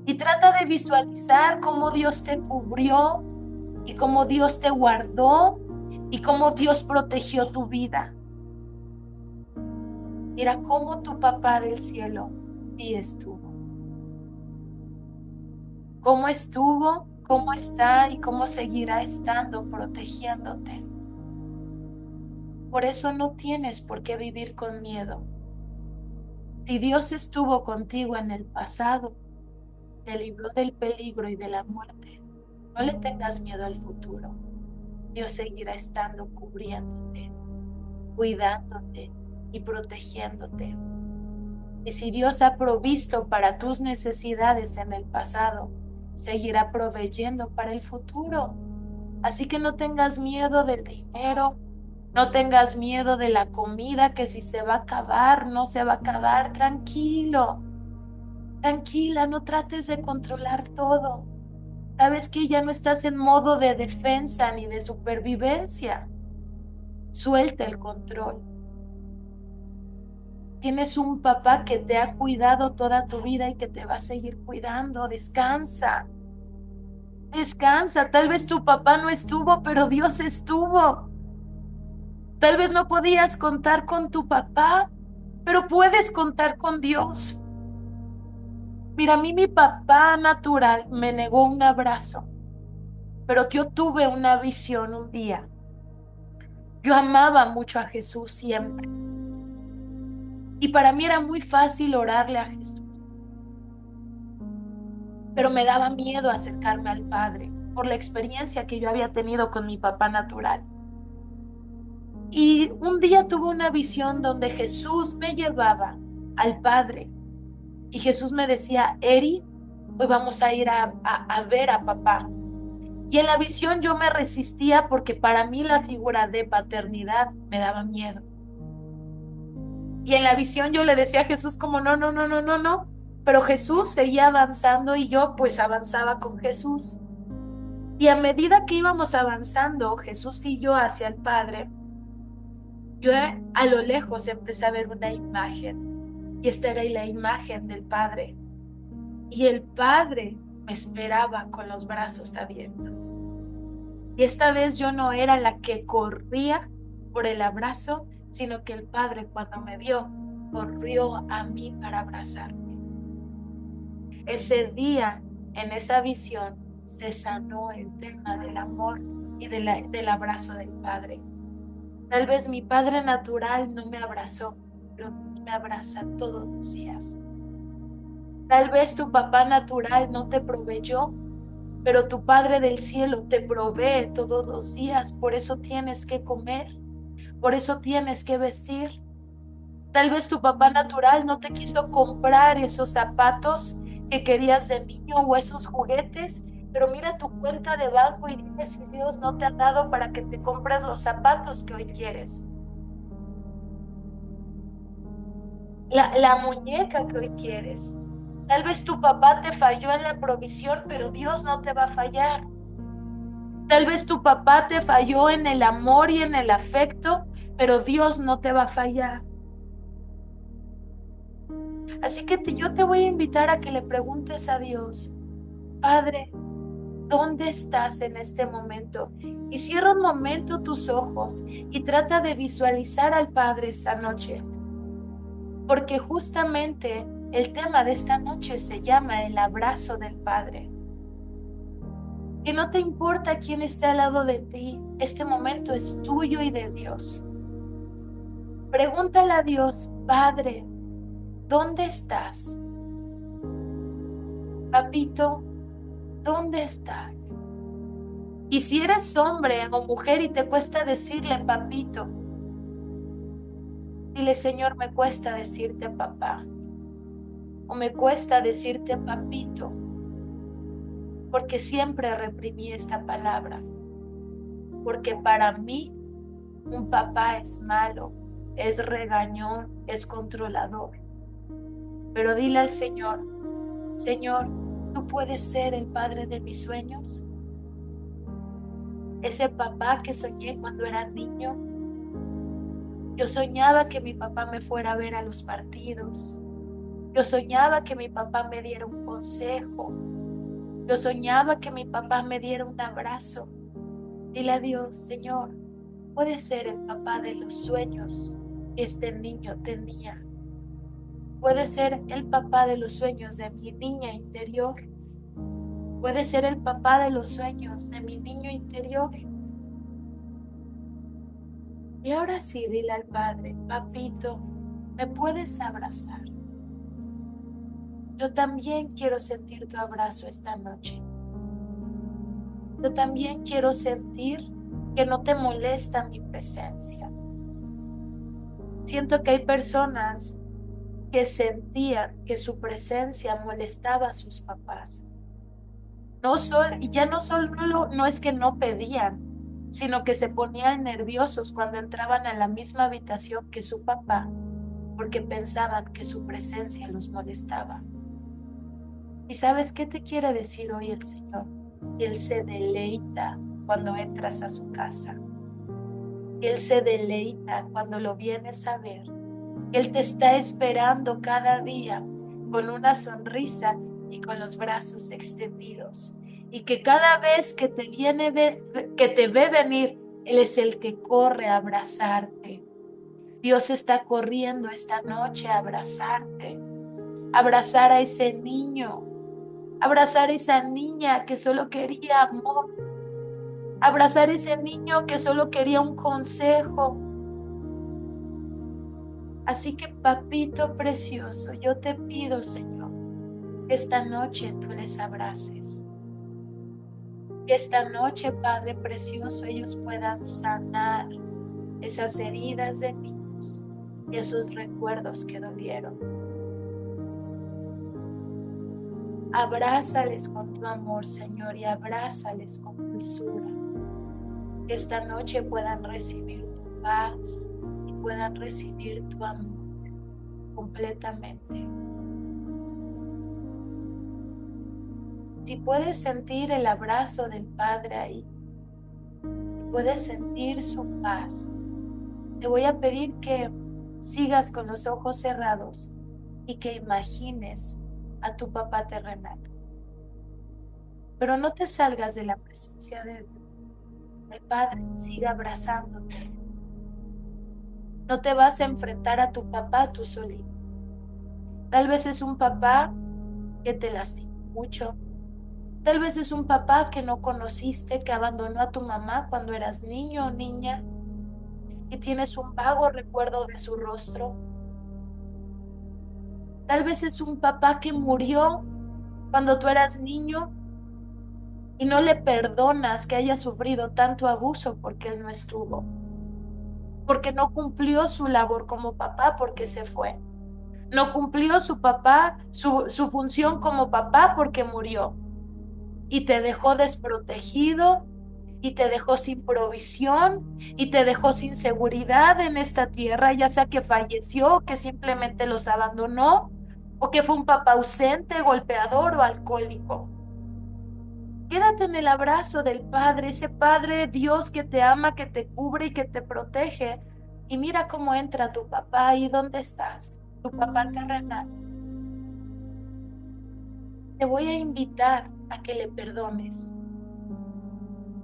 Y trata de visualizar cómo Dios te cubrió y cómo Dios te guardó y cómo Dios protegió tu vida. Mira cómo tu papá del cielo sí estuvo. Cómo estuvo, cómo está y cómo seguirá estando protegiéndote. Por eso no tienes por qué vivir con miedo. Si Dios estuvo contigo en el pasado, te libró del peligro y de la muerte, no le tengas miedo al futuro. Dios seguirá estando cubriéndote, cuidándote y protegiéndote. Y si Dios ha provisto para tus necesidades en el pasado, seguirá proveyendo para el futuro. Así que no tengas miedo del dinero, no tengas miedo de la comida, que si se va a acabar, no se va a acabar. Tranquilo, tranquila, no trates de controlar todo. Sabes que ya no estás en modo de defensa ni de supervivencia. Suelta el control. Tienes un papá que te ha cuidado toda tu vida y que te va a seguir cuidando. Descansa. Descansa. Tal vez tu papá no estuvo, pero Dios estuvo. Tal vez no podías contar con tu papá, pero puedes contar con Dios. Mira, a mí mi papá natural me negó un abrazo, pero yo tuve una visión un día. Yo amaba mucho a Jesús siempre y para mí era muy fácil orarle a Jesús, pero me daba miedo acercarme al Padre por la experiencia que yo había tenido con mi papá natural. Y un día tuve una visión donde Jesús me llevaba al Padre y Jesús me decía, Eri, hoy vamos a ir a ver a papá. Y en la visión yo me resistía porque para mí la figura de paternidad me daba miedo. Y en la visión yo le decía a Jesús como no, no, no, no, no, no. Pero Jesús seguía avanzando y yo pues avanzaba con Jesús. Y a medida que íbamos avanzando, Jesús y yo hacia el Padre, yo a lo lejos empecé a ver una imagen. Y esta era la imagen del Padre. Y el Padre me esperaba con los brazos abiertos. Y esta vez yo no era la que corría por el abrazo, sino que el Padre cuando me vio, corrió a mí para abrazarme. Ese día, en esa visión, se sanó el tema del amor y del abrazo del Padre. Tal vez mi Padre natural no me abrazó, pero me abraza todos los días. Tal vez tu papá natural no te proveyó, pero tu Padre del cielo te provee todos los días, por eso tienes que comer, por eso tienes que vestir. Tal vez tu papá natural no te quiso comprar esos zapatos que querías de niño o esos juguetes, pero mira tu cuenta de banco y dime si Dios no te ha dado para que te compres los zapatos que hoy quieres. La muñeca que hoy quieres. Tal vez tu papá te falló en la provisión, pero Dios no te va a fallar. Tal vez tu papá te falló en el amor y en el afecto, pero Dios no te va a fallar. Así que yo te voy a invitar a que le preguntes a Dios, Padre, ¿dónde estás en este momento? Y cierra un momento tus ojos y trata de visualizar al Padre esta noche, porque justamente el tema de esta noche se llama el abrazo del Padre. Que no te importa quién esté al lado de ti, este momento es tuyo y de Dios. Pregúntale a Dios, Padre, ¿dónde estás? Papito, ¿dónde estás? Y si eres hombre o mujer y te cuesta decirle papito, dile, Señor, me cuesta decirte papá o me cuesta decirte papito, porque siempre reprimí esta palabra, porque para mí un papá es malo, es regañón, es controlador. Pero dile al Señor, Señor, ¿tú puedes ser el padre de mis sueños? Ese papá que soñé cuando era niño. Yo soñaba que mi papá me fuera a ver a los partidos. Yo soñaba que mi papá me diera un consejo. Yo soñaba que mi papá me diera un abrazo. Dile a Dios, Señor, puede ser el papá de los sueños que este niño tenía. Puede ser el papá de los sueños de mi niña interior. Puede ser el papá de los sueños de mi niño interior. Y ahora sí, dile al Padre, papito, ¿me puedes abrazar? Yo también quiero sentir tu abrazo esta noche. Yo también quiero sentir que no te molesta mi presencia. Siento que hay personas que sentían que su presencia molestaba a sus papás. Y ya no es que no pedían, sino que se ponían nerviosos cuando entraban a la misma habitación que su papá, porque pensaban que su presencia los molestaba. ¿Y sabes qué te quiere decir hoy el Señor? Él se deleita cuando entras a su casa. Él se deleita cuando lo vienes a ver. Él te está esperando cada día con una sonrisa y con los brazos extendidos. Y que cada vez que que te ve venir, Él es el que corre a abrazarte. Dios está corriendo esta noche a abrazarte. abrazar a ese niño, abrazar a esa niña que solo quería amor, abrazar a ese niño que solo quería un consejo. Así que, papito precioso, yo te pido, Señor, que esta noche tú les abraces. Que esta noche, Padre precioso, ellos puedan sanar esas heridas de niños y esos recuerdos que dolieron. Abrázales con tu amor, Señor, y abrázales con dulzura. Que esta noche puedan recibir tu paz y puedan recibir tu amor completamente. Si puedes sentir el abrazo del Padre ahí, si puedes sentir su paz, te voy a pedir que sigas con los ojos cerrados y que imagines a tu papá terrenal. Pero no te salgas de la presencia del Padre, siga abrazándote. No te vas a enfrentar a tu papá tú solito. Tal vez es un papá que te lastimó mucho. Tal vez es un papá que no conociste, que abandonó a tu mamá cuando eras niño o niña y tienes un vago recuerdo de su rostro. Tal vez es un papá que murió cuando tú eras niño y no le perdonas que haya sufrido tanto abuso porque él no estuvo, porque no cumplió su labor como papá porque se fue. No cumplió su papá, su función como papá porque murió y te dejó desprotegido y te dejó sin provisión y te dejó sin seguridad en esta tierra, ya sea que falleció, que simplemente los abandonó o que fue un papá ausente, golpeador o alcohólico. Quédate en el abrazo del Padre, ese Padre Dios que te ama, que te cubre y que te protege. Y mira cómo entra tu papá y dónde estás, tu papá terrenal. Te voy a invitar a que le perdones.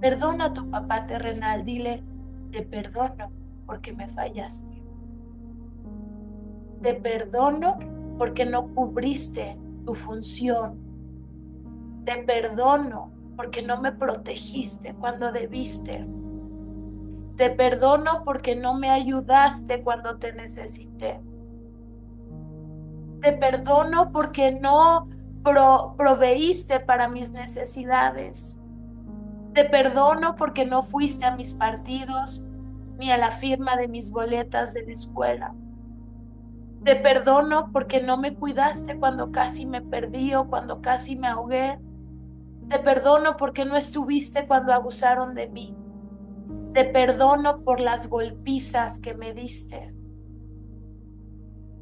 Perdona a tu papá terrenal, dile, te perdono porque me fallaste. Te perdono porque no cubriste tu función. Te perdono porque no me protegiste cuando debiste. Te perdono porque no me ayudaste cuando te necesité. Te perdono porque no proveíste para mis necesidades. Te perdono porque no fuiste a mis partidos ni a la firma de mis boletas de la escuela. Te perdono porque no me cuidaste cuando casi me perdí o cuando casi me ahogué. Te perdono porque no estuviste cuando abusaron de mí. Te perdono por las golpizas que me diste.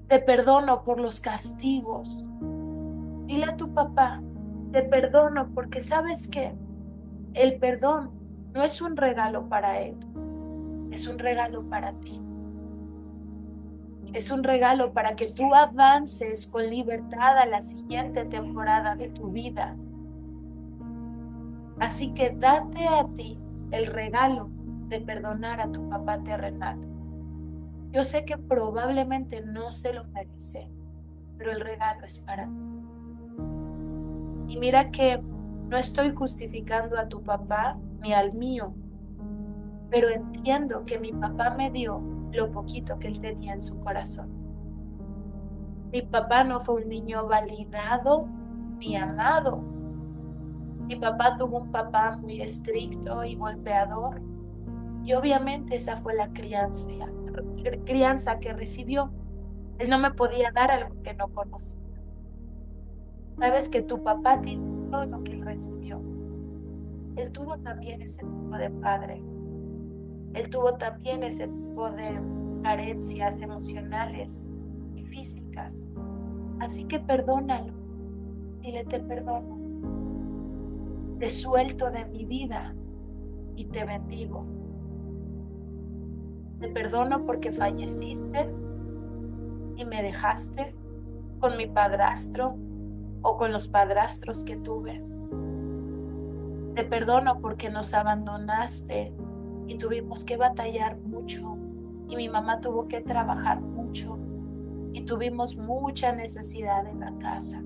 Te perdono por los castigos. Dile a tu papá, te perdono porque sabes que el perdón no es un regalo para él, es un regalo para ti. Es un regalo para que tú avances con libertad a la siguiente temporada de tu vida. Así que date a ti el regalo de perdonar a tu papá terrenal. Yo sé que probablemente no se lo merece, pero el regalo es para ti. Y mira que no estoy justificando a tu papá ni al mío, pero entiendo que mi papá me dio lo poquito que él tenía en su corazón. Mi papá no fue un niño validado ni amado. Mi papá tuvo un papá muy estricto y golpeador. Y obviamente esa fue la crianza que recibió. Él no me podía dar algo que no conocía. Sabes que tu papá tiene todo lo que él recibió. Él tuvo también ese tipo de padre. Él tuvo también ese tipo de carencias emocionales y físicas. Así que perdónalo. Dile, te perdono. Te suelto de mi vida y te bendigo. Te perdono porque falleciste y me dejaste con mi padrastro o con los padrastros que tuve. Te perdono porque nos abandonaste y tuvimos que batallar mucho y mi mamá tuvo que trabajar mucho. y tuvimos mucha necesidad en la casa.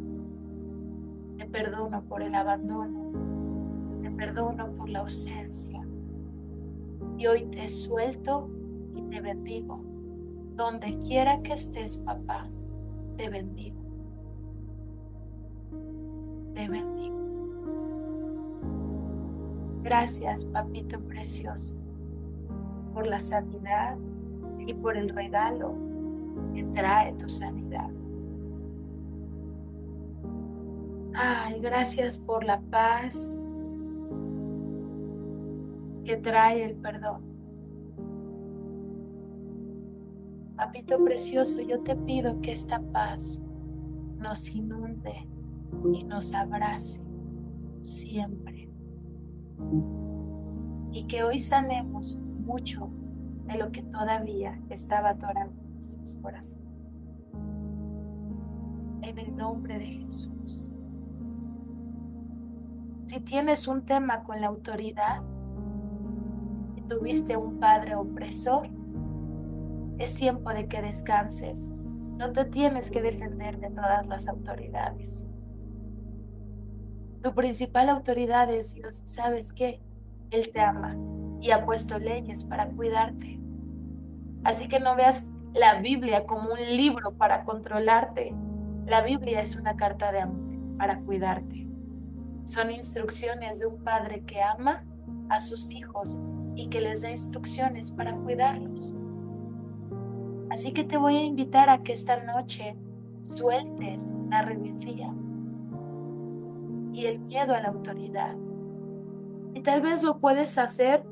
Te perdono por el abandono, te perdono por la ausencia. Y hoy te suelto y te bendigo. Donde quiera que estés, papá, te bendigo. Te bendigo. Gracias, papito precioso, por la sanidad y por el regalo que trae tu sanidad. Ay, gracias por la paz que trae el perdón. Papito precioso, yo te pido que esta paz nos inunde y nos abrace siempre. Y que hoy sanemos mucho de lo que todavía estaba atorado en nuestros corazones. En el nombre de Jesús. Si tienes un tema con la autoridad y tuviste un padre opresor, es tiempo de que descanses. No te tienes que defender de todas las autoridades. Tu principal autoridad es Dios. ¿Sabes qué? Él te ama y ha puesto leyes para cuidarte. Así que no veas la Biblia como un libro para controlarte. La Biblia es una carta de amor para cuidarte. Son instrucciones de un padre que ama a sus hijos y que les da instrucciones para cuidarlos. Así que te voy a invitar a que esta noche sueltes la rebeldía y el miedo a la autoridad. Y tal vez lo puedes hacer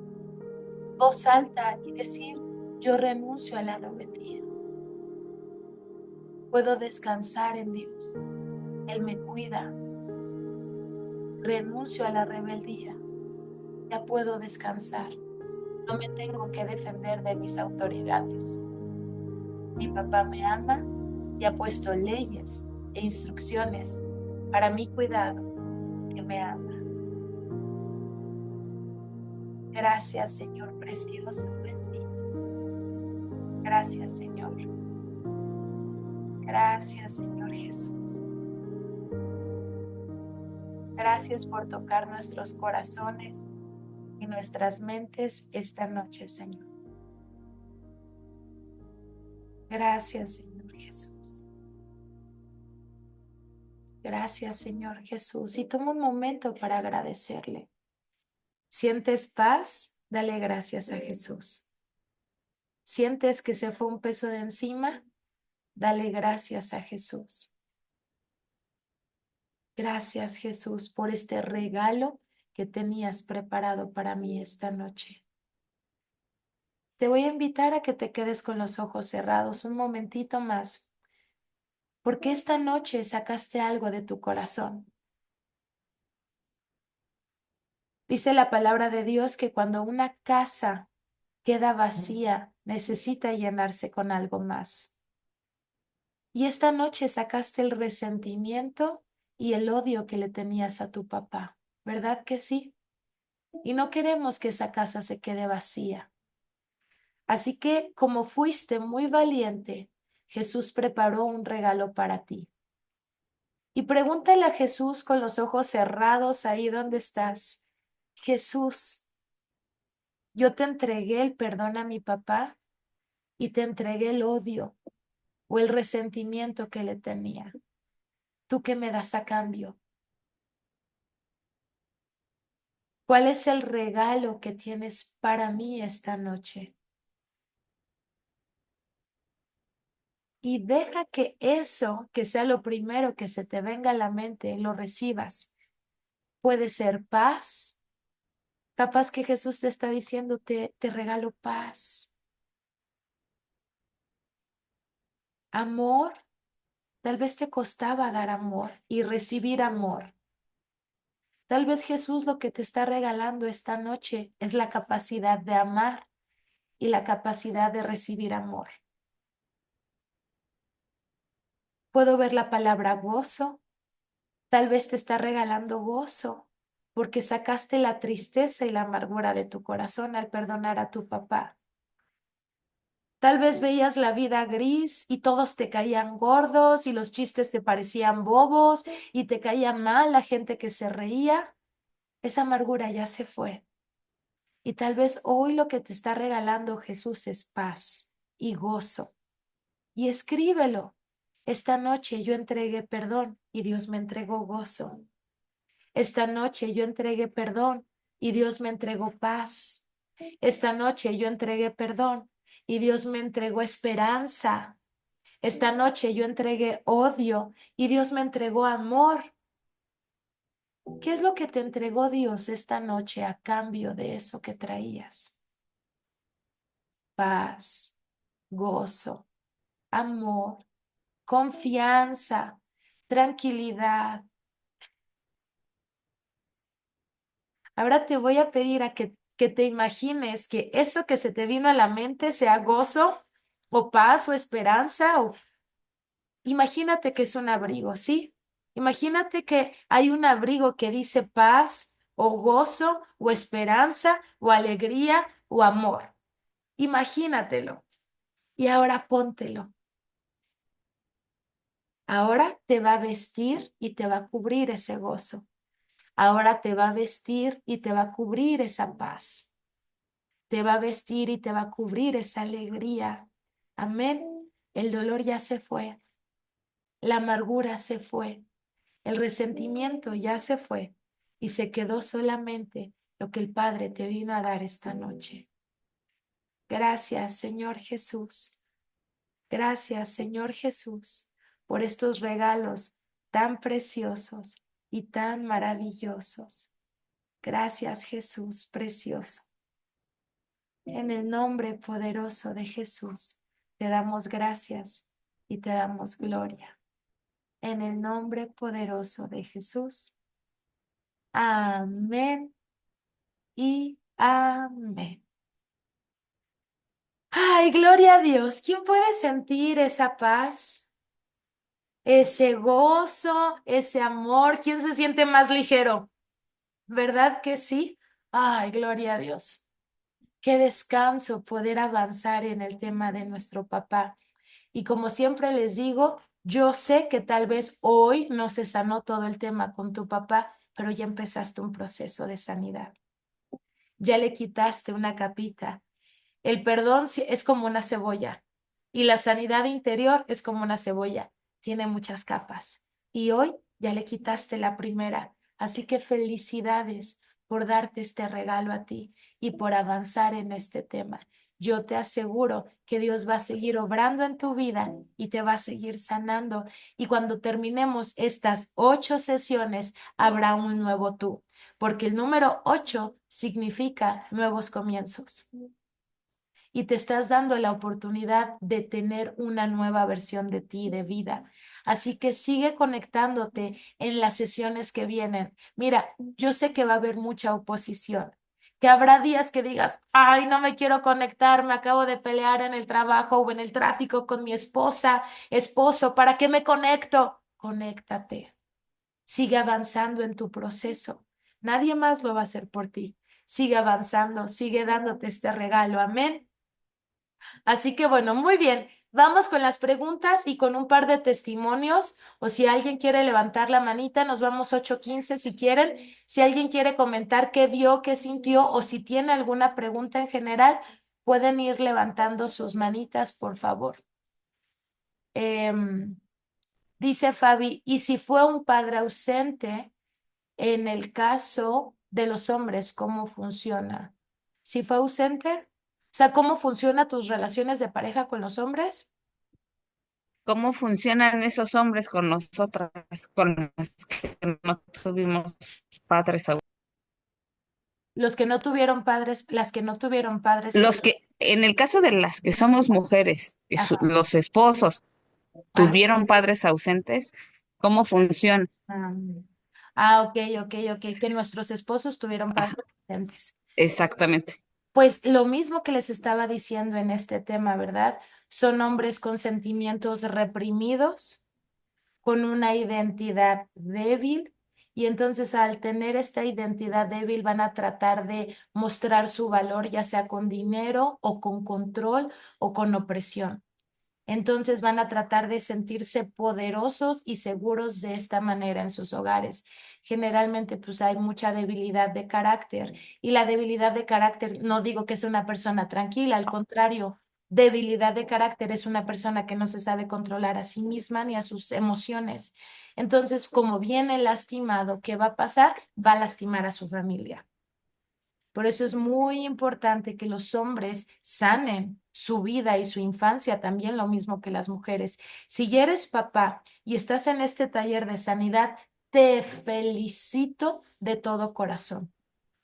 voz alta y decir, yo renuncio a la rebeldía. Puedo descansar en Dios. Él me cuida. Renuncio a la rebeldía. Ya puedo descansar. No me tengo que defender de mis autoridades. Mi papá me ama y ha puesto leyes e instrucciones para mi cuidado, que me ama. Gracias, Señor precioso, bendito. Gracias, Señor. Gracias, Señor Jesús. Gracias por tocar nuestros corazones y nuestras mentes esta noche, Señor. Gracias, Señor Jesús. Gracias, Señor Jesús. Y toma un momento para agradecerle. ¿Sientes paz? Dale gracias a Jesús. ¿Sientes que se fue un peso de encima? Dale gracias a Jesús. Gracias, Jesús, por este regalo que tenías preparado para mí esta noche. Te voy a invitar a que te quedes con los ojos cerrados un momentito más, porque esta noche sacaste algo de tu corazón. Dice la palabra de Dios que cuando una casa queda vacía, necesita llenarse con algo más. Y esta noche sacaste el resentimiento y el odio que le tenías a tu papá, ¿verdad que sí? Y no queremos que esa casa se quede vacía. Así que, como fuiste muy valiente, Jesús preparó un regalo para ti. Y pregúntale a Jesús con los ojos cerrados ahí donde estás. Jesús, yo te entregué el perdón a mi papá y te entregué el odio o el resentimiento que le tenía. ¿Tú qué me das a cambio? ¿Cuál es el regalo que tienes para mí esta noche? Y deja que eso, que sea lo primero que se te venga a la mente, lo recibas. Puede ser paz. Capaz que Jesús te está diciendo, te regalo paz. Amor. Tal vez te costaba dar amor y recibir amor. Tal vez Jesús lo que te está regalando esta noche es la capacidad de amar y la capacidad de recibir amor. Puedo ver la palabra gozo. Tal vez te está regalando gozo porque sacaste la tristeza y la amargura de tu corazón al perdonar a tu papá. Tal vez veías la vida gris y todos te caían gordos y los chistes te parecían bobos y te caía mal la gente que se reía. Esa amargura ya se fue. Y tal vez hoy lo que te está regalando Jesús es paz y gozo. Y escríbelo. Esta noche yo entregué perdón y Dios me entregó gozo. Esta noche yo entregué perdón y Dios me entregó paz. Esta noche yo entregué perdón y Dios me entregó esperanza. Esta noche yo entregué odio y Dios me entregó amor. ¿Qué es lo que te entregó Dios esta noche a cambio de eso que traías? Paz, gozo, amor, confianza, tranquilidad. Ahora te voy a pedir a que te imagines que eso que se te vino a la mente sea gozo o paz o esperanza o imagínate que es un abrigo, ¿sí? Imagínate que hay un abrigo que dice paz o gozo o esperanza o alegría o amor. Imagínatelo y ahora póntelo. Ahora te va a vestir y te va a cubrir ese gozo. Ahora te va a vestir y te va a cubrir esa paz. Te va a vestir y te va a cubrir esa alegría. Amén. El dolor ya se fue. La amargura se fue. El resentimiento ya se fue. Y se quedó solamente lo que el Padre te vino a dar esta noche. Gracias, Señor Jesús. Gracias, Señor Jesús, por estos regalos tan preciosos y tan maravillosos. Gracias, Jesús precioso. En el nombre poderoso de Jesús, te damos gracias y te damos gloria. En el nombre poderoso de Jesús. Amén y amén. Ay, gloria a Dios. ¿Quién puede sentir esa paz? Ese gozo, ese amor. ¿Quién se siente más ligero? ¿Verdad que sí? Ay, gloria a Dios. Qué descanso poder avanzar en el tema de nuestro papá. Y como siempre les digo, yo sé que tal vez hoy no se sanó todo el tema con tu papá, pero ya empezaste un proceso de sanidad. Ya le quitaste una capita. El perdón es como una cebolla y la sanidad interior es como una cebolla. Tiene muchas capas. Y hoy ya le quitaste la primera. Así que felicidades por darte este regalo a ti y por avanzar en este tema. Yo te aseguro que Dios va a seguir obrando en tu vida y te va a seguir sanando. Y cuando terminemos estas 8 sesiones, habrá un nuevo tú, porque el número 8 significa nuevos comienzos y te estás dando la oportunidad de tener una nueva versión de ti, de vida. Así que sigue conectándote en las sesiones que vienen. Mira, yo sé que va a haber mucha oposición, que habrá días que digas, ay, no me quiero conectar, me acabo de pelear en el trabajo o en el tráfico con mi esposa, esposo, ¿para qué me conecto? Conéctate. Sigue avanzando en tu proceso. Nadie más lo va a hacer por ti. Sigue avanzando, sigue dándote este regalo. Amén. Así que bueno, muy bien. Vamos con las preguntas y con un par de testimonios. O si alguien quiere levantar la manita, nos vamos 8:15 si quieren. Si alguien quiere comentar qué vio, qué sintió o si tiene alguna pregunta en general, pueden ir levantando sus manitas, por favor. Em, dice Fabi, ¿y si fue un padre ausente en el caso de los hombres, cómo funciona? Si fue ausente, o sea, ¿cómo funcionan tus relaciones de pareja con los hombres? ¿Cómo funcionan esos hombres con nosotras, con las que no tuvimos padres? Los que no tuvieron padres, las que no tuvieron padres. Los que, en el caso de las que somos mujeres, que Ajá. los esposos Ajá. tuvieron padres ausentes, ¿cómo funciona? Ah, ok, ok, ok, que nuestros esposos tuvieron padres Ah, ausentes. exactamente. Pues lo mismo que les estaba diciendo en este tema, ¿verdad? Son hombres con sentimientos reprimidos, con una identidad débil Y entonces al tener esta identidad débil van a tratar de mostrar su valor, ya sea con dinero o con control o con opresión. Entonces van a tratar de sentirse poderosos y seguros de esta manera en sus hogares. Generalmente pues hay mucha debilidad de carácter y la debilidad de carácter no digo que es una persona tranquila, al contrario, debilidad de carácter es una persona que no se sabe controlar a sí misma ni a sus emociones. Entonces, como viene lastimado, ¿qué va a pasar? Va a lastimar a su familia. Por eso es muy importante que los hombres sanen su vida y su infancia, también lo mismo que las mujeres. Si ya eres papá y estás en este taller de sanidad, te felicito de todo corazón,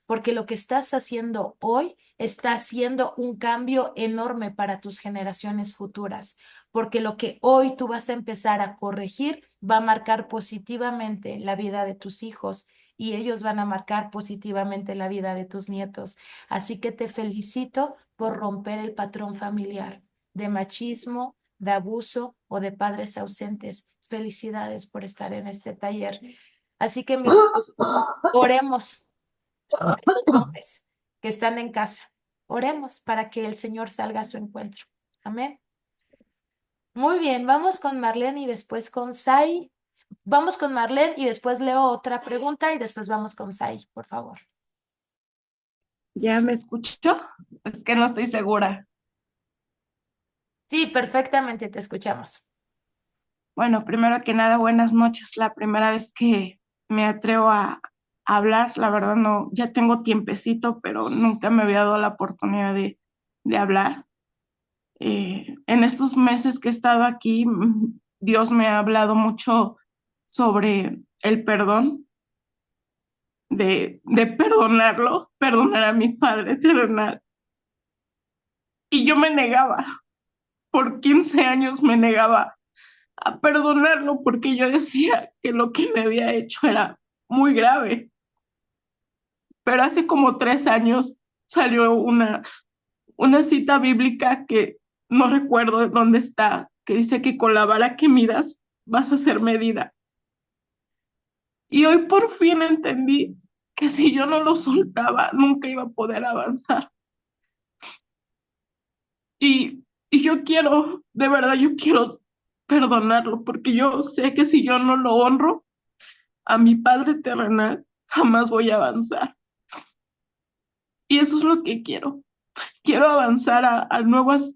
porque lo que estás haciendo hoy está haciendo un cambio enorme para tus generaciones futuras, porque lo que hoy tú vas a empezar a corregir va a marcar positivamente la vida de tus hijos y ellos van a marcar positivamente la vida de tus nietos. Así que te felicito por romper el patrón familiar de machismo, de abuso o de padres ausentes. Felicidades por estar en este taller. Así que oremos por esos hombres que están en casa. Oremos para que el Señor salga a su encuentro. Amén. Muy bien, vamos con Marlene y después con Sai. Vamos con Marlene y después leo otra pregunta y después vamos con Sai, por favor. ¿Ya me escuchó? Es que no estoy segura. Sí, perfectamente te escuchamos. Bueno, primero que nada, buenas noches. La primera vez que me atrevo a hablar, la verdad no, ya tengo tiempecito, pero nunca me había dado la oportunidad de hablar. En estos meses que he estado aquí, Dios me ha hablado mucho sobre el perdón, de perdonarlo, perdonar a mi padre terrenal. Y yo me negaba, por 15 años me negaba a perdonarlo porque yo decía que lo que me había hecho era muy grave. Pero hace como 3 años salió una cita bíblica que no recuerdo de dónde está, que dice que con la vara que midas vas a ser medida. Y hoy por fin entendí que si yo no lo soltaba, nunca iba a poder avanzar. Y yo quiero, de verdad, yo quiero perdonarlo, porque yo sé que si yo no lo honro, a mi padre terrenal, jamás voy a avanzar. Y eso es lo que quiero. Quiero avanzar a nuevas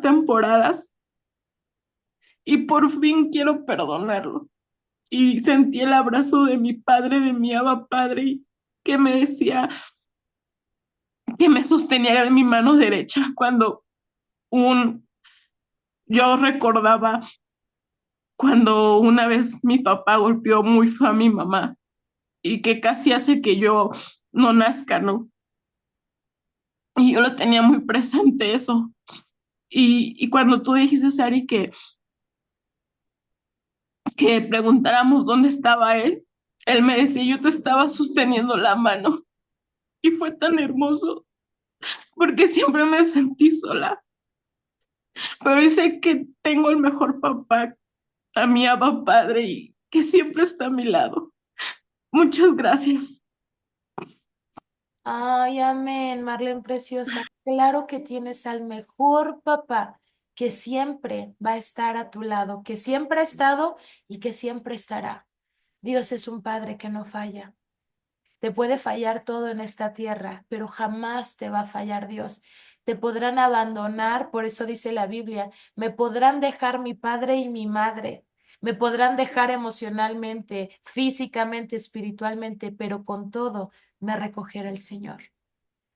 temporadas y por fin quiero perdonarlo. Y sentí el abrazo de mi padre, de mi Abba Padre, que me decía, que me sostenía de mi mano derecha cuando un, yo recordaba cuando una vez mi papá golpeó muy feo a mi mamá y que casi hace que yo no nazca, ¿no? Y yo lo tenía muy presente eso. Y cuando tú dijiste, Sari, que preguntáramos dónde estaba él me decía, yo te estaba sosteniendo la mano. Y fue tan hermoso, porque siempre me sentí sola. Pero yo sé que tengo el mejor papá, a mi Abba Padre, y que siempre está a mi lado. Muchas gracias. Ay, amén, Marlene preciosa. Claro que tienes al mejor papá que siempre va a estar a tu lado, que siempre ha estado y que siempre estará. Dios es un padre que no falla. Te puede fallar todo en esta tierra, pero jamás te va a fallar Dios. Te podrán abandonar, por eso dice la Biblia, me podrán dejar mi padre y mi madre, me podrán dejar emocionalmente, físicamente, espiritualmente, pero con todo me recogerá el Señor.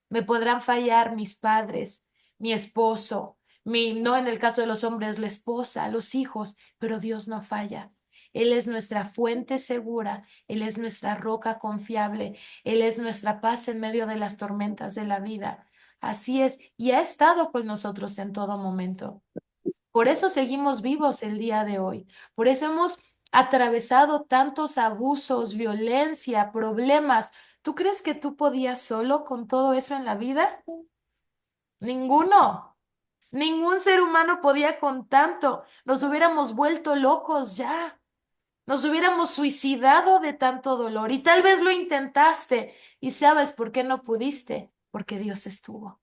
Me podrán fallar mis padres, mi esposo, no en el caso de los hombres, la esposa, los hijos, pero Dios no falla. Él es nuestra fuente segura, Él es nuestra roca confiable, Él es nuestra paz en medio de las tormentas de la vida. Así es, y ha estado con nosotros en todo momento. Por eso seguimos vivos el día de hoy. Por eso hemos atravesado tantos abusos, violencia, problemas. ¿Tú crees que tú podías solo con todo eso en la vida? Ninguno. Ningún ser humano podía con tanto. Nos hubiéramos vuelto locos ya. nos hubiéramos suicidado de tanto dolor y tal vez lo intentaste y sabes por qué no pudiste, porque Dios estuvo,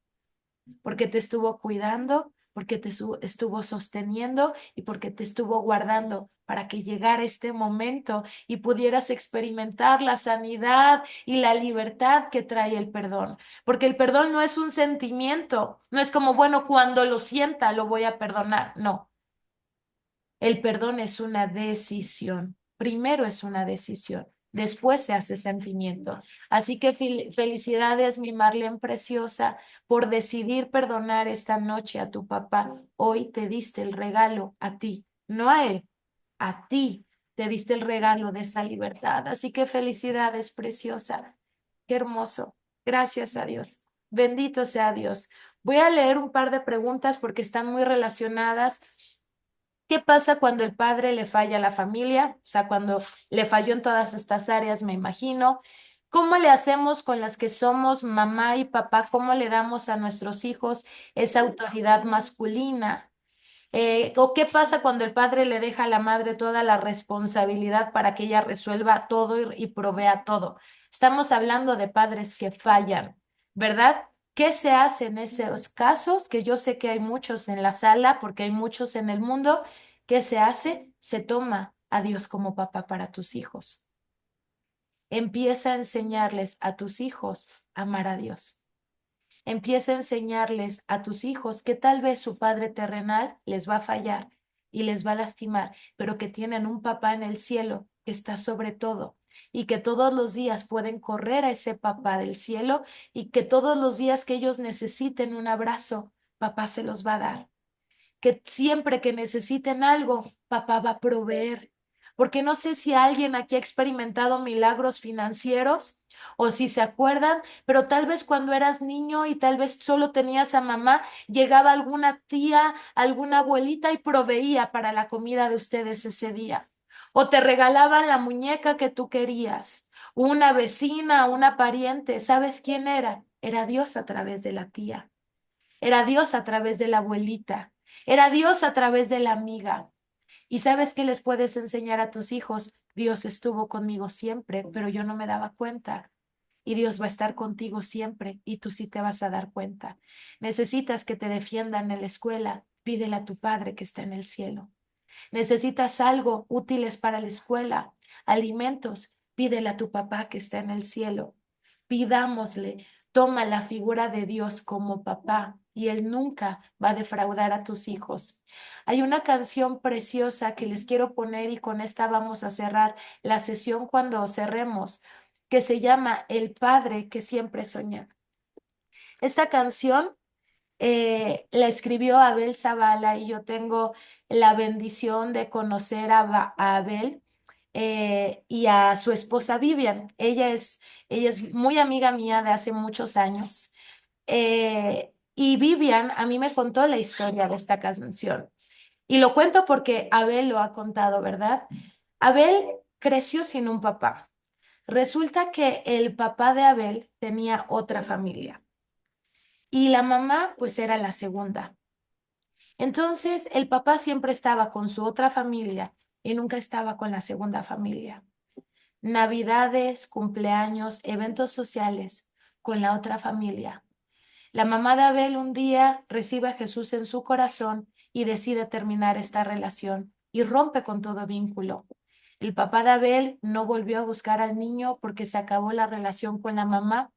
porque te estuvo cuidando, porque estuvo sosteniendo y porque te estuvo guardando para que llegara este momento y pudieras experimentar la sanidad y la libertad que trae el perdón. Porque el perdón no es un sentimiento, no es como, bueno, cuando lo sienta lo voy a perdonar, no. El perdón es una decisión. Primero es una decisión, después se hace sentimiento. Así que felicidades, mi Marlene preciosa, por decidir perdonar esta noche a tu papá. Hoy te diste el regalo a ti, no a él, a ti te diste el regalo de esa libertad. Así que felicidades, preciosa. Qué hermoso. Gracias a Dios. Bendito sea Dios. Voy a leer un par de preguntas porque están muy relacionadas. ¿Qué pasa cuando el padre le falla a la familia? O sea, cuando le falló en todas estas áreas, me imagino. ¿Cómo le hacemos con las que somos mamá y papá? ¿Cómo le damos a nuestros hijos esa autoridad masculina? ¿O qué pasa cuando el padre le deja a la madre toda la responsabilidad para que ella resuelva todo y provea todo? Estamos hablando de padres que fallan, ¿verdad? ¿Qué se hace en esos casos? Que yo sé que hay muchos en la sala, porque hay muchos en el mundo. ¿Qué se hace? Se toma a Dios como papá para tus hijos. Empieza a enseñarles a tus hijos a amar a Dios. Empieza a enseñarles a tus hijos que tal vez su padre terrenal les va a fallar y les va a lastimar, pero que tienen un papá en el cielo que está sobre todo y que todos los días pueden correr a ese papá del cielo y que todos los días que ellos necesiten un abrazo, papá se los va a dar, que siempre que necesiten algo, papá va a proveer. Porque no sé si alguien aquí ha experimentado milagros financieros o si se acuerdan, pero tal vez cuando eras niño y tal vez solo tenías a mamá, llegaba alguna tía, alguna abuelita y proveía para la comida de ustedes ese día. O te regalaban la muñeca que tú querías, una vecina, una pariente. ¿Sabes quién era? Era Dios a través de la tía. Era Dios a través de la abuelita. Era Dios a través de la amiga. ¿Y sabes qué les puedes enseñar a tus hijos? Dios estuvo conmigo siempre, pero yo no me daba cuenta. Y Dios va a estar contigo siempre y tú sí te vas a dar cuenta. Necesitas que te defiendan en la escuela, pídele a tu Padre que está en el cielo. Necesitas algo útiles para la escuela, alimentos, pídele a tu papá que está en el cielo. Pidámosle, toma la figura de Dios como papá y Él nunca va a defraudar a tus hijos. Hay una canción preciosa que les quiero poner y con esta vamos a cerrar la sesión cuando cerremos, que se llama El Padre que siempre soñé. Esta canción la escribió Abel Zavala y yo tengo la bendición de conocer a Abel y a su esposa Vivian. Ella es muy amiga mía de hace muchos años. Y Vivian a mí me contó la historia de esta canción. Y lo cuento porque Abel lo ha contado, ¿verdad? Abel creció sin un papá. Resulta que el papá de Abel tenía otra familia y la mamá pues era la segunda. Entonces, el papá siempre estaba con su otra familia y nunca estaba con la segunda familia. Navidades, cumpleaños, eventos sociales con la otra familia. La mamá de Abel un día recibe a Jesús en su corazón y decide terminar esta relación y rompe con todo vínculo. El papá de Abel no volvió a buscar al niño porque se acabó la relación con la mamá,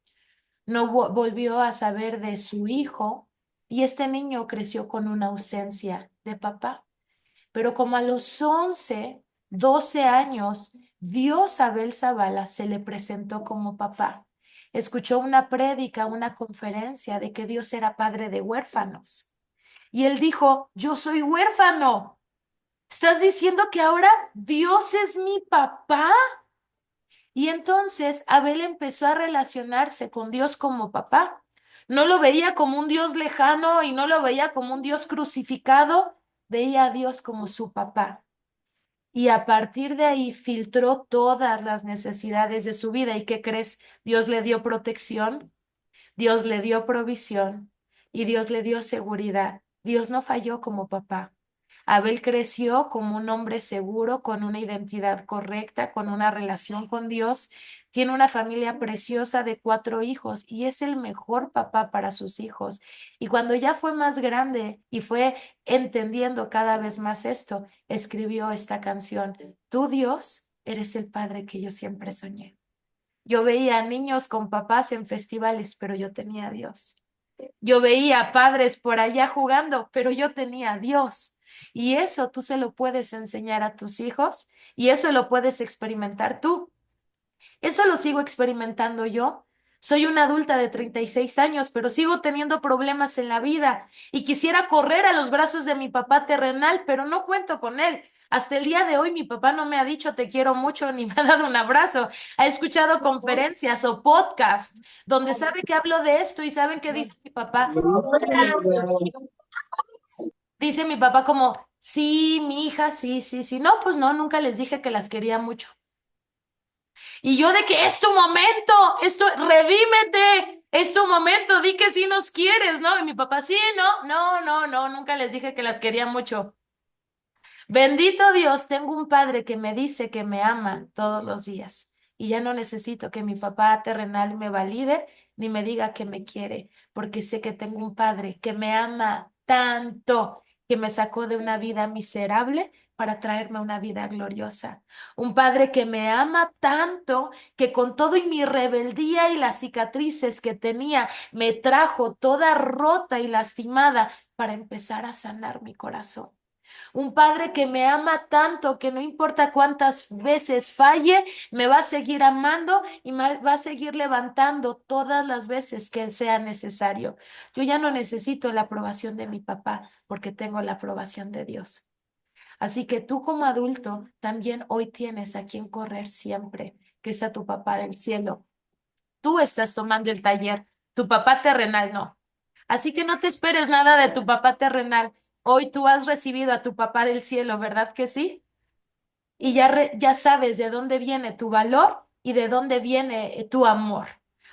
no volvió a saber de su hijo y este niño creció con una ausencia de papá. Pero como a los 11, 12 años, Dios a Abel Zavala se le presentó como papá. Escuchó una prédica, una conferencia de que Dios era padre de huérfanos. Y él dijo, yo soy huérfano. ¿Estás diciendo que ahora Dios es mi papá? Y entonces Abel empezó a relacionarse con Dios como papá. No lo veía como un Dios lejano y no lo veía como un Dios crucificado, veía a Dios como su papá. Y a partir de ahí filtró todas las necesidades de su vida. ¿Y qué crees? Dios le dio protección, Dios le dio provisión y Dios le dio seguridad. Dios no falló como papá. Abel creció como un hombre seguro, con una identidad correcta, con una relación con Dios. Tiene una familia preciosa de 4 hijos y es el mejor papá para sus hijos. Y cuando ya fue más grande y fue entendiendo cada vez más esto, escribió esta canción: Tú, Dios, eres el padre que yo siempre soñé. Yo veía niños con papás en festivales, pero yo tenía a Dios. Yo veía padres por allá jugando, pero yo tenía a Dios. Y eso tú se lo puedes enseñar a tus hijos y eso lo puedes experimentar tú. Eso lo sigo experimentando yo. Soy una adulta de 36 años, pero sigo teniendo problemas en la vida y quisiera correr a los brazos de mi papá terrenal, pero no cuento con él. Hasta el día de hoy mi papá no me ha dicho te quiero mucho ni me ha dado un abrazo. Ha escuchado conferencias o podcasts donde sabe que hablo de esto y saben que dice mi papá. Dice mi papá como, sí, mi hija, sí, sí, sí. No, pues no, nunca les dije que las quería mucho. Y yo de que es tu momento, redímete, es tu momento, di que sí nos quieres, ¿no? Y mi papá, sí, no, no, no, no, nunca les dije que las quería mucho. Bendito Dios, tengo un padre que me dice que me ama todos los días y ya no necesito que mi papá terrenal me valide ni me diga que me quiere, porque sé que tengo un padre que me ama tanto, que me sacó de una vida miserable para traerme una vida gloriosa. Un padre que me ama tanto que con todo y mi rebeldía y las cicatrices que tenía, me trajo toda rota y lastimada para empezar a sanar mi corazón. Un padre que me ama tanto que no importa cuántas veces falle, me va a seguir amando y me va a seguir levantando todas las veces que sea necesario. Yo ya no necesito la aprobación de mi papá porque tengo la aprobación de Dios. Así que tú como adulto también hoy tienes a quien correr siempre, que es a tu papá del cielo. Tú estás tomando el taller, tu papá terrenal no. Así que no te esperes nada de tu papá terrenal. Hoy tú has recibido a tu papá del cielo, ¿verdad que sí? Y ya sabes de dónde viene tu valor y de dónde viene tu amor.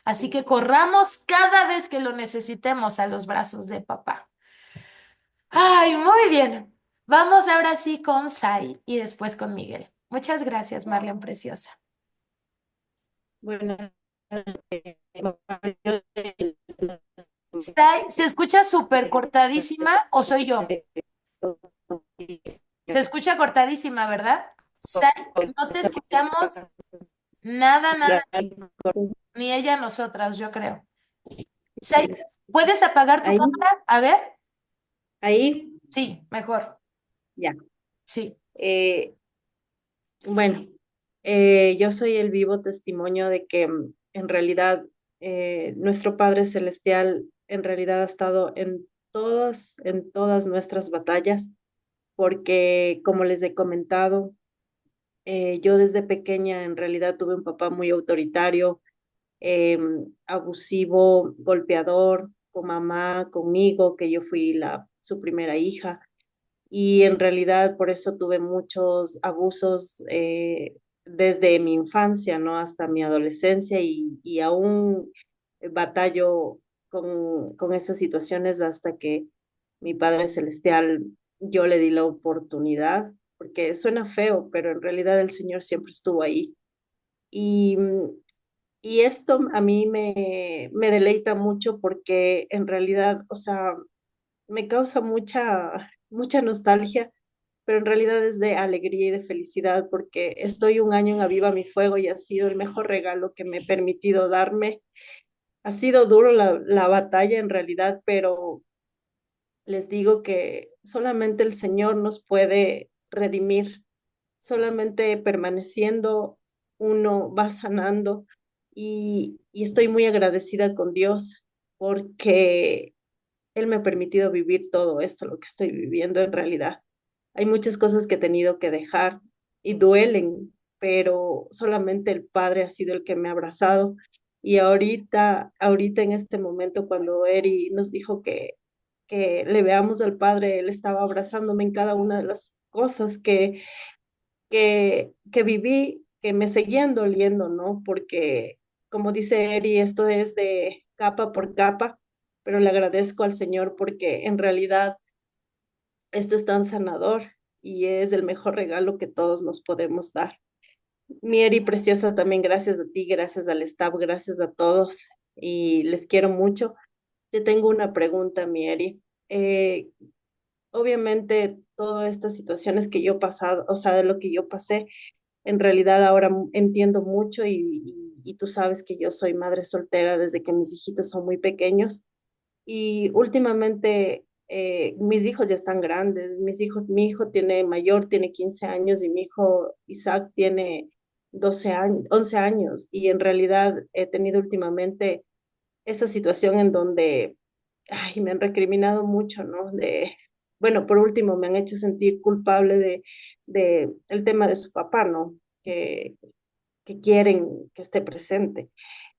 Así que corramos cada vez que lo necesitemos a los brazos de papá. Ay, muy bien. Vamos ahora sí con Sai y después con Miguel. Muchas gracias, Marlene Preciosa. Bueno, yo Sai, ¿se escucha súper cortadísima o soy yo? Se escucha cortadísima, ¿verdad? Sai, no te escuchamos nada, nada, ni ella nosotras, yo creo. Sai, ¿puedes apagar tu ahí, cámara? A ver. ahí, Sí, mejor. ya. Sí. Eh, bueno, yo soy el vivo testimonio de que en realidad nuestro Padre Celestial en realidad ha estado en todas nuestras batallas, porque como les he comentado, yo desde pequeña en realidad tuve un papá muy autoritario, abusivo, golpeador, con mamá, conmigo, que yo fui su primera hija. Y en realidad por eso tuve muchos abusos desde mi infancia, ¿no? Hasta mi adolescencia y aún batallo con esas situaciones hasta que mi Padre Celestial, yo le di la oportunidad, porque suena feo, pero en realidad el Señor siempre estuvo ahí. Y, y esto a mí me deleita mucho porque en realidad, o sea, me causa mucha nostalgia, pero en realidad es de alegría y de felicidad porque estoy un año en Aviva Mi Fuego y ha sido el mejor regalo que me he permitido darme. Ha sido duro la batalla en realidad, pero les digo que solamente el Señor nos puede redimir, solamente permaneciendo uno va sanando y estoy muy agradecida con Dios porque Él me ha permitido vivir todo esto, lo que estoy viviendo en realidad. Hay muchas cosas que he tenido que dejar y duelen, pero solamente el Padre ha sido el que me ha abrazado. Y ahorita en este momento, cuando Eri nos dijo que le veamos al Padre, Él estaba abrazándome en cada una de las cosas que viví, que me seguían doliendo, ¿no? Porque, como dice Eri, esto es de capa por capa, pero le agradezco al Señor porque en realidad esto es tan sanador y es el mejor regalo que todos nos podemos dar. Mieri, preciosa, también gracias a ti, gracias al staff, gracias a todos y les quiero mucho. Te tengo una pregunta, Mieri. Obviamente, todas estas situaciones que yo he pasado, o sea, de lo que yo pasé, en realidad ahora entiendo mucho y tú sabes que yo soy madre soltera desde que mis hijitos son muy pequeños y últimamente mis hijos ya están grandes, mi hijo tiene mayor, tiene 15 años y mi hijo Isaac tiene 12 años, 11 años y en realidad he tenido últimamente esa situación en donde ay, me han recriminado mucho, ¿no? Bueno, por último, me han hecho sentir culpable de el tema de su papá, ¿no? Que quieren que esté presente.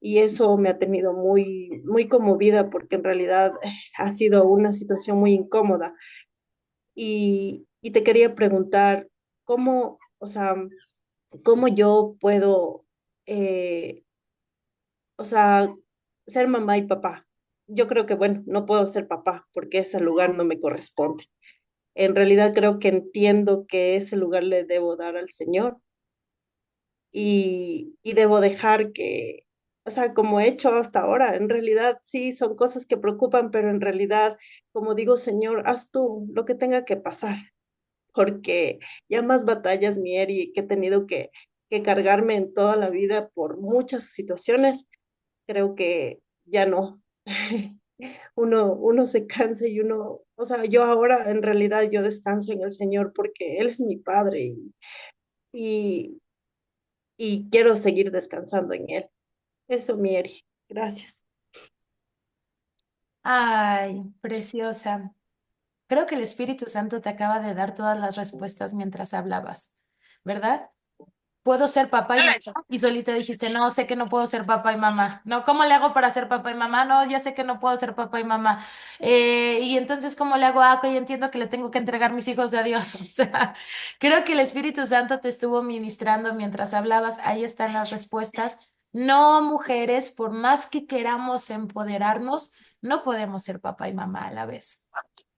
Y eso me ha tenido muy, muy conmovida porque en realidad ha sido una situación muy incómoda. Y te quería preguntar, ¿cómo, o sea, cómo yo puedo, o sea, ser mamá y papá? Yo creo que, bueno, no puedo ser papá porque ese lugar no me corresponde. En realidad creo que entiendo que ese lugar le debo dar al Señor y debo dejar que, o sea, como he hecho hasta ahora, en realidad sí son cosas que preocupan, pero en realidad, como digo, Señor, haz tú lo que tenga que pasar, porque ya más batallas, Mier, y que he tenido que cargarme en toda la vida por muchas situaciones, creo que ya no. Uno se cansa y uno, o sea, yo ahora en realidad yo descanso en el Señor porque Él es mi Padre y, y quiero seguir descansando en Él. Eso, Mieri. Gracias. Ay, preciosa. Creo que el Espíritu Santo te acaba de dar todas las respuestas mientras hablabas, ¿verdad? Puedo ser papá y mamá. Y solita dijiste, no, sé que no puedo ser papá y mamá. No, ¿cómo le hago para ser papá y mamá? No, ya sé que no puedo ser papá y mamá. Y entonces, ¿cómo le hago? Ah, ok, entiendo que le tengo que entregar mis hijos a Dios. O sea, creo que el Espíritu Santo te estuvo ministrando mientras hablabas. Ahí están las respuestas. No, mujeres, por más que queramos empoderarnos, no podemos ser papá y mamá a la vez.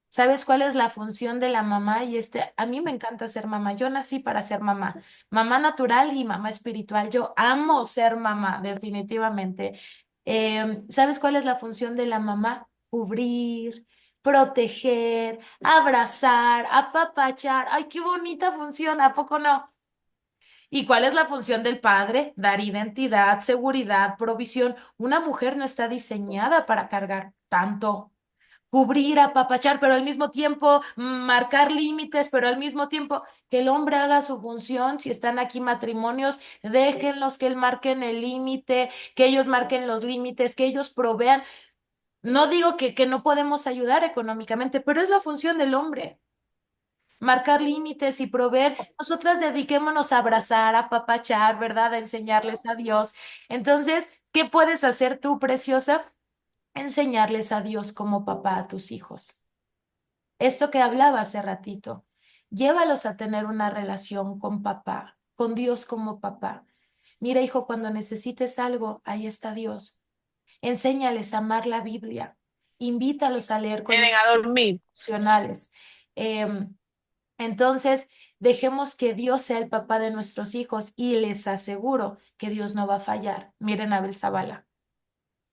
¿Sabes cuál es la función de la mamá? Y a mí me encanta ser mamá. Yo nací para ser mamá, mamá natural y mamá espiritual. Yo amo ser mamá, definitivamente. ¿Sabes cuál es la función de la mamá? Cubrir, proteger, abrazar, apapachar. Ay, qué bonita función, ¿a poco no? ¿Y cuál es la función del padre? Dar identidad, seguridad, provisión. Una mujer no está diseñada para cargar tanto cubrir, apapachar, pero al mismo tiempo marcar límites, pero al mismo tiempo que el hombre haga su función. Si están aquí matrimonios, déjenlos que él marquen el límite, que ellos marquen los límites, que ellos provean. No digo que no podemos ayudar económicamente, pero es la función del hombre. Marcar límites y proveer. Nosotras dediquémonos a abrazar, a apapachar, ¿verdad? A enseñarles a Dios. Entonces, ¿qué puedes hacer tú, preciosa? Enseñarles a Dios como papá a tus hijos. Esto que hablaba hace ratito, llévalos a tener una relación con papá, con Dios como papá. Mira, hijo, cuando necesites algo, ahí está Dios. Enséñales a amar la Biblia. Invítalos a leer cosas devocionales. Em, entonces, dejemos que Dios sea el papá de nuestros hijos y les aseguro que Dios no va a fallar. Miren a Abel Zabala.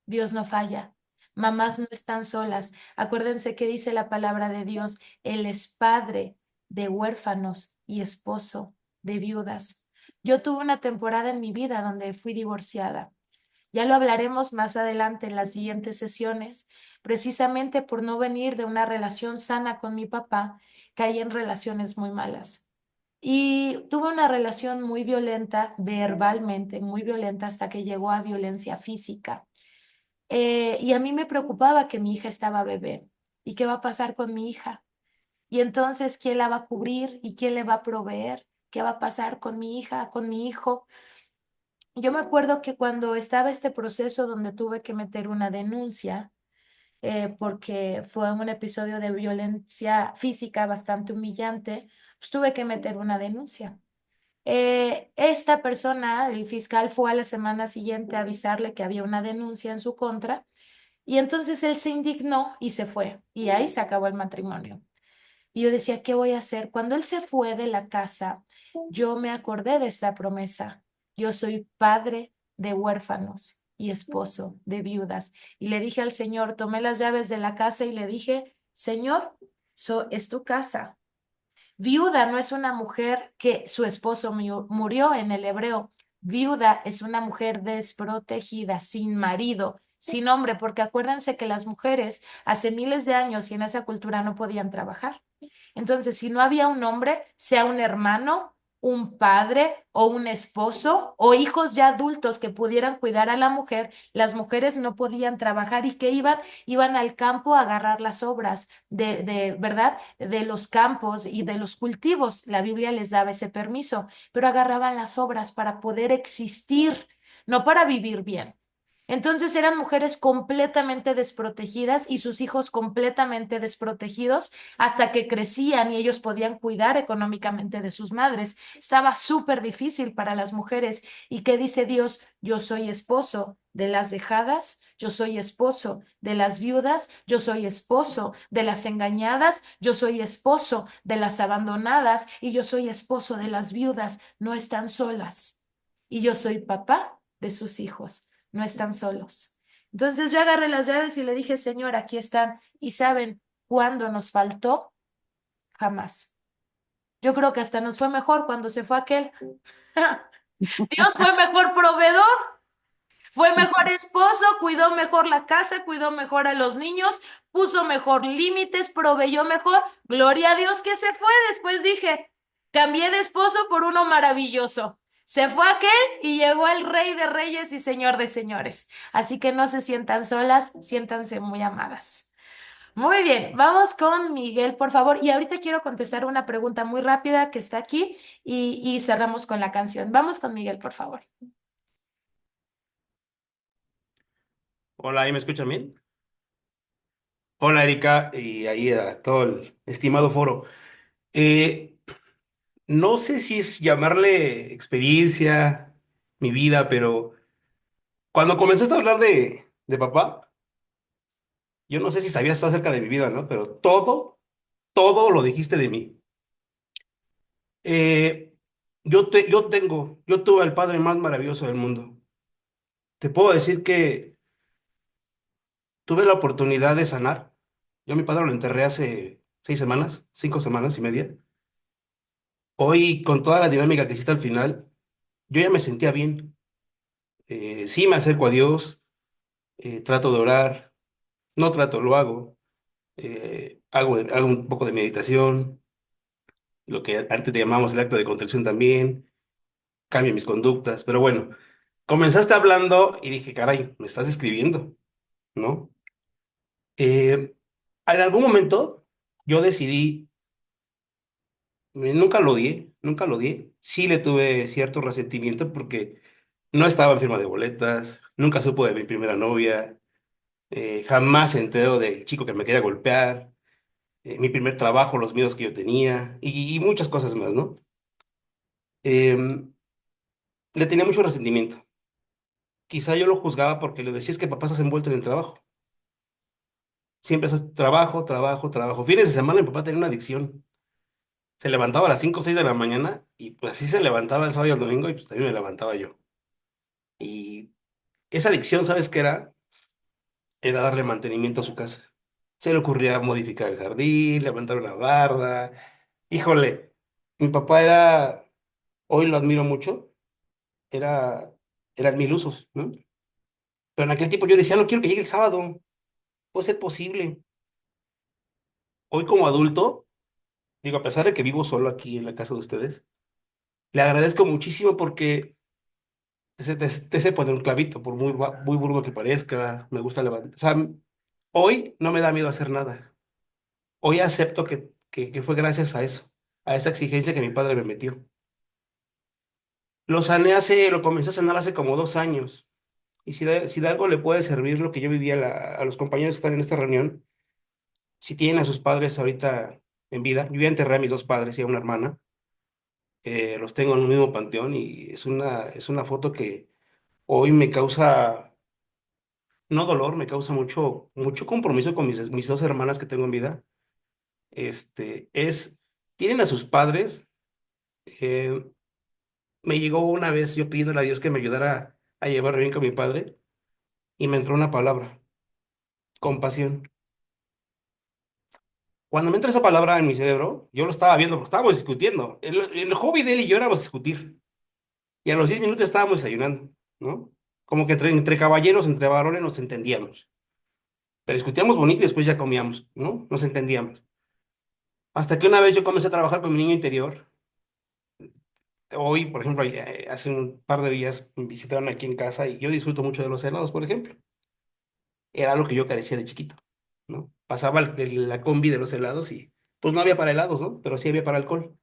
Dios no falla. Mamás no están solas. Acuérdense que dice la palabra de Dios, Él es padre de huérfanos y esposo de viudas. Yo tuve una temporada en mi vida donde fui divorciada. Ya lo hablaremos más adelante en las siguientes sesiones. Precisamente por no venir de una relación sana con mi papá, caí en relaciones muy malas. Y tuve una relación muy violenta, verbalmente, muy violenta, hasta que llegó a violencia física. Y a mí me preocupaba que mi hija estaba bebé. ¿Y qué va a pasar con mi hija? Y entonces, ¿quién la va a cubrir y quién le va a proveer? ¿Qué va a pasar con mi hija, con mi hijo? Yo me acuerdo que cuando estaba este proceso donde tuve que meter una denuncia, porque fue un episodio de violencia física bastante humillante, pues tuve que meter una denuncia. Esta persona, el fiscal, fue a la semana siguiente a avisarle que había una denuncia en su contra y entonces él se indignó y se fue y ahí se acabó el matrimonio. Y yo decía, ¿qué voy a hacer? Cuando él se fue de la casa, yo me acordé de esta promesa. Yo soy padre de huérfanos y esposo de viudas. Y le dije al Señor, tomé las llaves de la casa y le dije, Señor, es tu casa. Viuda no es una mujer que su esposo murió en el hebreo. Viuda es una mujer desprotegida, sin marido, sin hombre, porque acuérdense que las mujeres hace miles de años y en esa cultura no podían trabajar. Entonces, si no había un hombre, sea un hermano, un padre o un esposo o hijos ya adultos que pudieran cuidar a la mujer, las mujeres no podían trabajar y que iban al campo a agarrar las obras ¿verdad? De los campos y de los cultivos. La Biblia les daba ese permiso, pero agarraban las obras para poder existir, no para vivir bien. Entonces eran mujeres completamente desprotegidas y sus hijos completamente desprotegidos hasta que crecían y ellos podían cuidar económicamente de sus madres. Estaba súper difícil para las mujeres. ¿Y qué dice Dios? Yo soy esposo de las dejadas, yo soy esposo de las viudas, yo soy esposo de las engañadas, yo soy esposo de las abandonadas y yo soy esposo de las viudas. No están solas. Y yo soy papá de sus hijos. No están solos. Entonces yo agarré las llaves y le dije, Señor, aquí están. ¿Y saben cuándo nos faltó? Jamás. Yo creo que hasta nos fue mejor cuando se fue aquel. Dios fue mejor proveedor, fue mejor esposo, cuidó mejor la casa, cuidó mejor a los niños, puso mejor límites, proveyó mejor. Gloria a Dios que se fue. Después dije, cambié de esposo por uno maravilloso. Se fue aquel y llegó el Rey de Reyes y Señor de Señores. Así que no se sientan solas, siéntanse muy amadas. Muy bien, vamos con Miguel, por favor. Y ahorita quiero contestar una pregunta muy rápida que está aquí y cerramos con la canción. Vamos con Miguel, por favor. Hola, ¿ahí me escuchan bien? Hola, Erika, y ahí a todo el estimado foro. Eh, no sé si es llamarle experiencia, mi vida, pero cuando comenzaste a hablar de papá, yo no sé si sabías todo acerca de mi vida, ¿no? Pero todo lo dijiste de mí. Eh, yo tuve al padre más maravilloso del mundo. Te puedo decir que tuve la oportunidad de sanar. Yo a mi padre lo enterré hace 6 semanas, 5 semanas y media. Hoy, con toda la dinámica que hiciste al final, yo ya me sentía bien. Sí me acerco a Dios, trato de orar, no trato, lo hago. Hago un poco de meditación, lo que antes llamamos el acto de contrición también, cambio mis conductas, pero bueno, comenzaste hablando y dije, caray, me estás escribiendo, ¿no? En algún momento yo decidí, nunca lo odié, nunca lo odié, sí le tuve cierto resentimiento porque no estaba en firma de boletas, nunca supo de mi primera novia, jamás se enteró del chico que me quería golpear, mi primer trabajo, los miedos que yo tenía y muchas cosas más, ¿no? Em, Le tenía mucho resentimiento. Quizá yo lo juzgaba porque le decía es que papá estás envuelto en el trabajo. Siempre estás trabajo, trabajo, trabajo. Fines de semana mi papá tenía una adicción. Se levantaba a las 5 o 6 de la mañana y pues así se levantaba el sábado y el domingo y pues también me levantaba yo. Y esa adicción, ¿sabes qué era? Era darle mantenimiento a su casa. Se le ocurría modificar el jardín, levantar una barda. Híjole, mi papá era, hoy lo admiro mucho, era, eran mil usos, ¿no? Pero en aquel tiempo yo decía, no quiero que llegue el sábado, puede ser posible. Hoy como adulto, digo, a pesar de que vivo solo aquí en la casa de ustedes, le agradezco muchísimo porque te sé poner un clavito, por muy burdo que parezca, me gusta levantar. O sea, hoy no me da miedo hacer nada. Hoy acepto que fue gracias a eso, a esa exigencia que mi padre me metió. Lo comencé a sanar hace como 2 años. Y si de algo le puede servir lo que yo vivía a los compañeros que están en esta reunión, si tienen a sus padres ahorita en vida, yo ya enterré a mis dos padres y a una hermana, los tengo en el mismo panteón y es una foto que hoy me causa, no dolor, me causa mucho, mucho compromiso con mis dos hermanas que tengo en vida. tienen a sus padres. eh, Me llegó una vez yo pidiéndole a Dios que me ayudara a llevar bien con mi padre y me entró una palabra, compasión. Cuando me entra esa palabra en mi cerebro, yo lo estaba viendo porque estábamos discutiendo. El hobby de él y yo éramos discutir. Y a los 10 minutos estábamos desayunando, ¿no? Como que entre caballeros, entre varones nos entendíamos. Pero discutíamos bonito y después ya comíamos, ¿no? Nos entendíamos. Hasta que una vez yo comencé a trabajar con mi niño interior. Hoy, por ejemplo, hace un par de días me visitaron aquí en casa y yo disfruto mucho de los helados, por ejemplo. Era algo que yo carecía de chiquito, ¿no? Pasaba la combi de los helados y pues no había para helados, ¿no? Pero sí había para alcohol.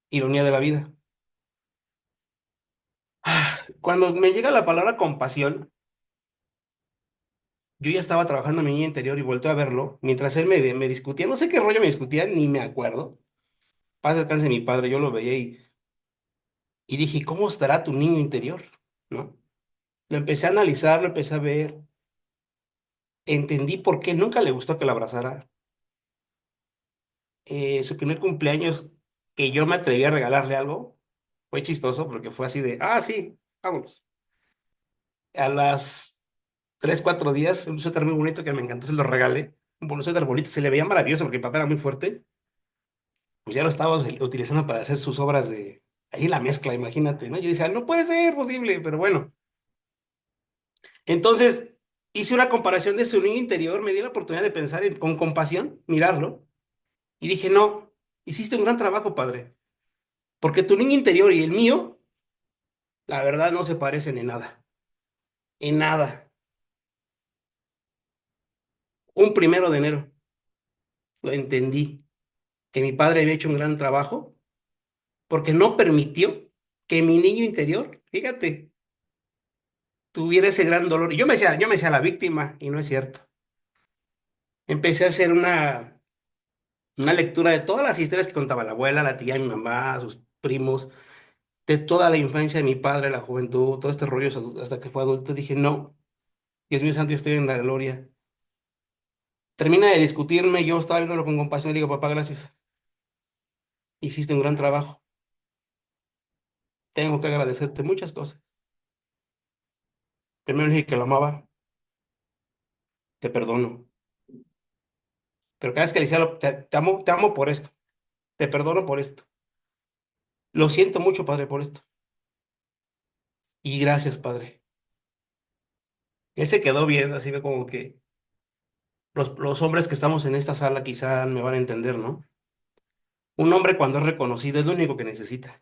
Ironía de la vida. Cuando me llega la palabra compasión, yo ya estaba trabajando en mi niño interior y volteo a verlo, mientras él me discutía, no sé qué rollo me discutía, ni me acuerdo. Paz descanse mi padre, yo lo veía y dije, ¿cómo estará tu niño interior? ¿No? Lo empecé a analizar, lo empecé a ver, entendí por qué nunca le gustó que la abrazara. Su primer cumpleaños, que yo me atreví a regalarle algo, fue chistoso porque fue así de, ah, sí, vámonos. A las 3, 4 días, un suéter muy bonito que me encantó, se lo regalé. Un suéter bonito, se le veía maravilloso porque el papel era muy fuerte. Pues ya lo estaba utilizando para hacer sus obras de, ahí la mezcla, imagínate, ¿no? Yo decía, no puede ser posible, pero bueno. Entonces, hice una comparación de su niño interior, me di la oportunidad de pensar con compasión, mirarlo, y dije, no, hiciste un gran trabajo, padre, porque tu niño interior y el mío, la verdad, no se parecen en nada, en nada. Un 1 de enero lo entendí, que mi padre había hecho un gran trabajo, porque no permitió que mi niño interior, fíjate, tuviera ese gran dolor. Y yo me decía la víctima, y no es cierto. Empecé a hacer una lectura de todas las historias que contaba la abuela, la tía, mi mamá, sus primos, de toda la infancia de mi padre, la juventud, todo este rollo hasta que fue adulto. Dije, no, Dios mío santo, yo estoy en la gloria. Termina de discutirme, yo estaba viéndolo con compasión y le digo, papá, gracias. Hiciste un gran trabajo. Tengo que agradecerte muchas cosas. Primero dije que lo amaba, te perdono. Pero cada vez que le decía, te amo por esto, te perdono por esto. Lo siento mucho, padre, por esto. Y gracias, padre. Él se quedó viendo así, ve como que los hombres que estamos en esta sala quizá me van a entender, ¿no? Un hombre cuando es reconocido es lo único que necesita.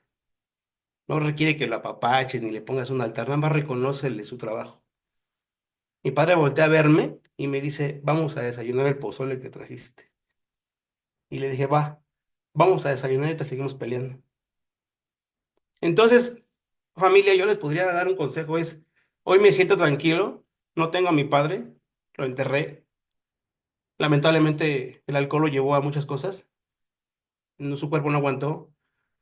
No requiere que lo apapaches ni le pongas un altar, nada más reconócele su trabajo. Mi padre voltea a verme y me dice, vamos a desayunar el pozole que trajiste. Y le dije, va, vamos a desayunar y te seguimos peleando. Entonces, familia, yo les podría dar un consejo, es, hoy me siento tranquilo, no tengo a mi padre, lo enterré. Lamentablemente el alcohol lo llevó a muchas cosas, no, su cuerpo no aguantó.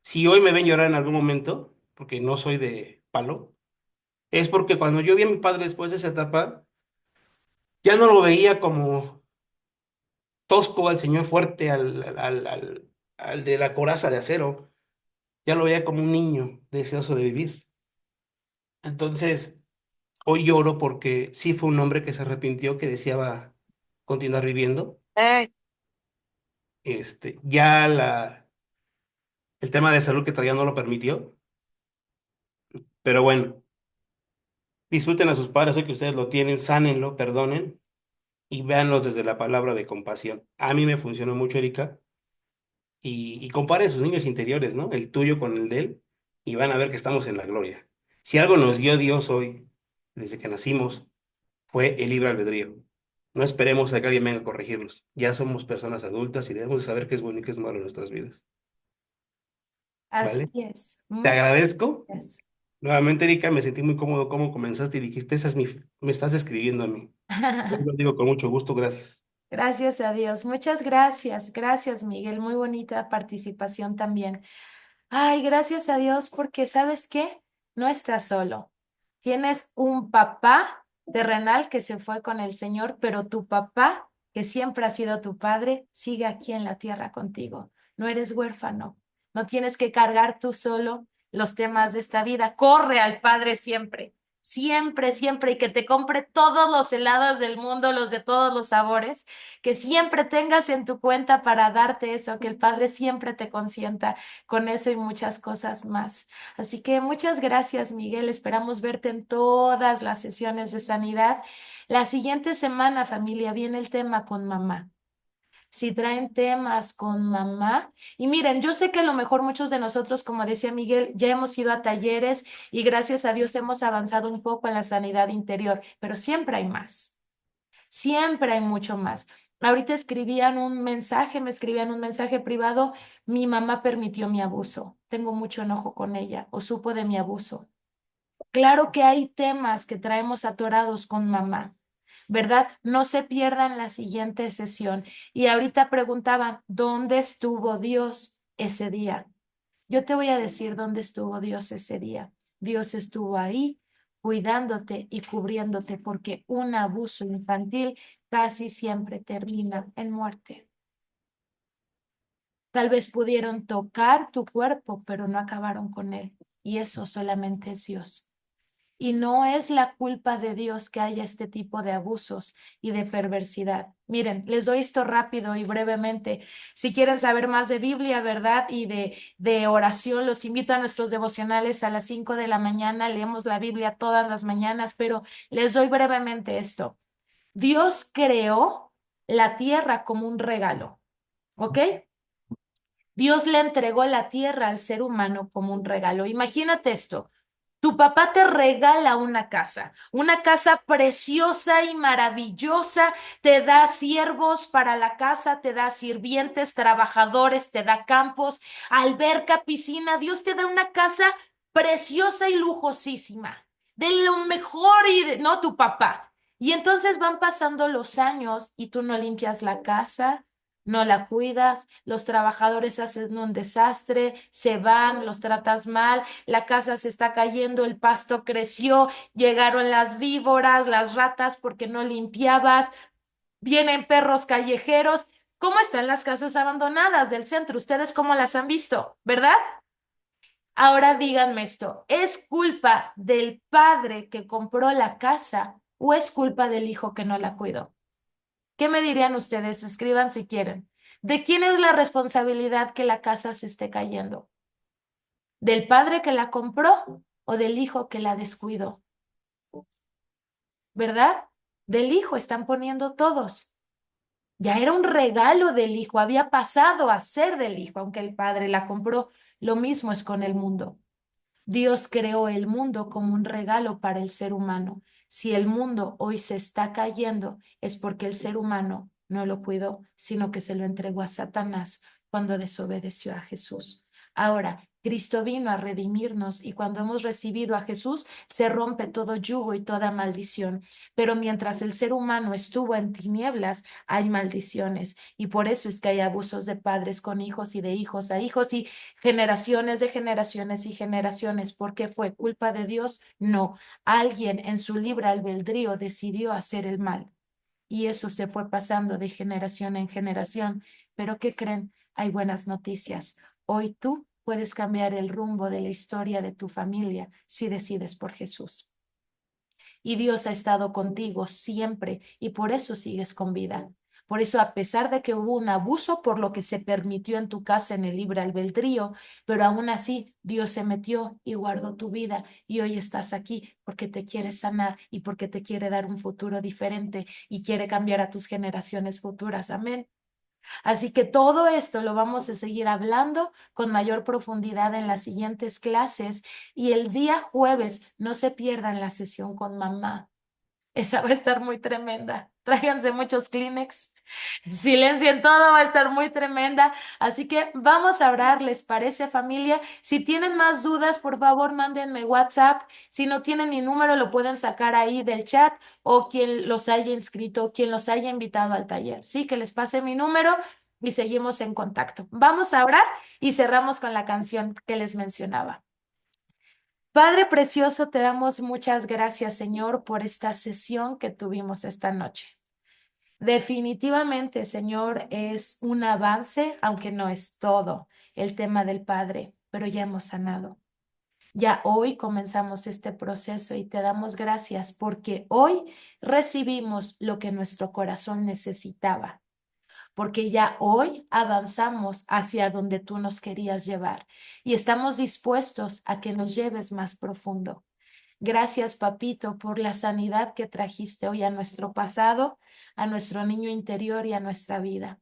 Si hoy me ven llorar en algún momento, porque no soy de palo, es porque cuando yo vi a mi padre después de esa etapa, ya no lo veía como tosco al señor fuerte, al de la coraza de acero, ya lo veía como un niño deseoso de vivir. Entonces, hoy lloro porque sí fue un hombre que se arrepintió, que deseaba continuar viviendo. Ya el tema de salud que traía no lo permitió, pero bueno, disfruten a sus padres hoy que ustedes lo tienen, sánenlo, perdonen y véanlos desde la palabra de compasión. A mí me funcionó mucho, Erika, y compare sus niños interiores, ¿no? El tuyo con el de él, y van a ver que estamos en la gloria. Si algo nos dio Dios hoy, desde que nacimos, fue el libre albedrío. No esperemos a que alguien venga a corregirnos. Ya somos personas adultas y debemos de saber qué es bueno y qué es malo en nuestras vidas. Así ¿Vale? es. Te Muchas agradezco. gracias. Nuevamente, Erika, me sentí muy cómodo cómo comenzaste y dijiste, me estás escribiendo a mí. Yo lo digo con mucho gusto, gracias. Gracias a Dios. Muchas gracias. Gracias, Miguel. Muy bonita participación también. Ay, gracias a Dios porque ¿sabes qué? No estás solo. Tienes un papá terrenal que se fue con el Señor, pero tu papá que siempre ha sido tu padre, sigue aquí en la tierra contigo. No eres huérfano, no tienes que cargar tú solo los temas de esta vida. Corre al Padre siempre, siempre, siempre, y que te compre todos los helados del mundo, los de todos los sabores, que siempre tengas en tu cuenta para darte eso, que el Padre siempre te consienta con eso y muchas cosas más. Así que muchas gracias, Miguel. Esperamos verte en todas las sesiones de sanidad. La siguiente semana, familia, viene el tema con mamá. Si traen temas con mamá. Y miren, yo sé que a lo mejor muchos de nosotros, como decía Miguel, ya hemos ido a talleres y gracias a Dios hemos avanzado un poco en la sanidad interior, pero siempre hay más. Siempre hay mucho más. Ahorita me escribían un mensaje privado, mi mamá permitió mi abuso, tengo mucho enojo con ella o supo de mi abuso. Claro que hay temas que traemos atorados con mamá, ¿verdad? No se pierdan la siguiente sesión. Y ahorita preguntaban, ¿dónde estuvo Dios ese día? Yo te voy a decir dónde estuvo Dios ese día. Dios estuvo ahí cuidándote y cubriéndote porque un abuso infantil casi siempre termina en muerte. Tal vez pudieron tocar tu cuerpo, pero no acabaron con él. Y eso solamente es Dios. Y no es la culpa de Dios que haya este tipo de abusos y de perversidad. Miren, les doy esto rápido y brevemente. Si quieren saber más de Biblia, ¿verdad? Y de oración, los invito a nuestros devocionales a las 5 de la mañana. Leemos la Biblia todas las mañanas, pero les doy brevemente esto. Dios creó la tierra como un regalo, ¿ok? Dios le entregó la tierra al ser humano como un regalo. Imagínate esto. Tu papá te regala una casa preciosa y maravillosa, te da siervos para la casa, te da sirvientes, trabajadores, te da campos, alberca, piscina. Dios te da una casa preciosa y lujosísima, de lo mejor no tu papá. Y entonces van pasando los años y tú no limpias la casa, no la cuidas, los trabajadores hacen un desastre, se van, los tratas mal, la casa se está cayendo, el pasto creció, llegaron las víboras, las ratas porque no limpiabas, vienen perros callejeros. ¿Cómo están las casas abandonadas del centro? ¿Ustedes cómo las han visto? ¿Verdad? Ahora díganme esto, ¿es culpa del padre que compró la casa o es culpa del hijo que no la cuidó? ¿Qué me dirían ustedes? Escriban si quieren. ¿De quién es la responsabilidad que la casa se esté cayendo? ¿Del padre que la compró o del hijo que la descuidó? ¿Verdad? Del hijo están poniendo todos. Ya era un regalo del hijo, había pasado a ser del hijo, aunque el padre la compró. Lo mismo es con el mundo. Dios creó el mundo como un regalo para el ser humano. Si el mundo hoy se está cayendo, es porque el ser humano no lo cuidó, sino que se lo entregó a Satanás cuando desobedeció a Jesús. Ahora, Cristo vino a redimirnos y cuando hemos recibido a Jesús, se rompe todo yugo y toda maldición. Pero mientras el ser humano estuvo en tinieblas, hay maldiciones y por eso es que hay abusos de padres con hijos y de hijos a hijos y generaciones de generaciones y generaciones. ¿Por qué fue culpa de Dios? No, alguien en su libre albedrío decidió hacer el mal y eso se fue pasando de generación en generación. Pero ¿qué creen? Hay buenas noticias. Hoy tú puedes cambiar el rumbo de la historia de tu familia si decides por Jesús. Y Dios ha estado contigo siempre y por eso sigues con vida. Por eso, a pesar de que hubo un abuso por lo que se permitió en tu casa en el libre albedrío, pero aún así Dios se metió y guardó tu vida y hoy estás aquí porque te quiere sanar y porque te quiere dar un futuro diferente y quiere cambiar a tus generaciones futuras. Amén. Así que todo esto lo vamos a seguir hablando con mayor profundidad en las siguientes clases y el día jueves no se pierdan la sesión con mamá. Esa va a estar muy tremenda. Tráiganse muchos Kleenex. Silencien todo, va a estar muy tremenda. Así que vamos a orar, ¿les parece, familia? Si tienen más dudas, por favor, mándenme WhatsApp. Si no tienen mi número, lo pueden sacar ahí del chat o quien los haya inscrito, quien los haya invitado al taller. Sí, que les pase mi número y seguimos en contacto. Vamos a orar y cerramos con la canción que les mencionaba. Padre precioso, te damos muchas gracias, Señor, por esta sesión que tuvimos esta noche. Definitivamente, Señor, es un avance, aunque no es todo el tema del Padre, pero ya hemos sanado. Ya hoy comenzamos este proceso y te damos gracias porque hoy recibimos lo que nuestro corazón necesitaba, porque ya hoy avanzamos hacia donde tú nos querías llevar y estamos dispuestos a que nos lleves más profundo. Gracias, papito, por la sanidad que trajiste hoy a nuestro pasado, a nuestro niño interior y a nuestra vida.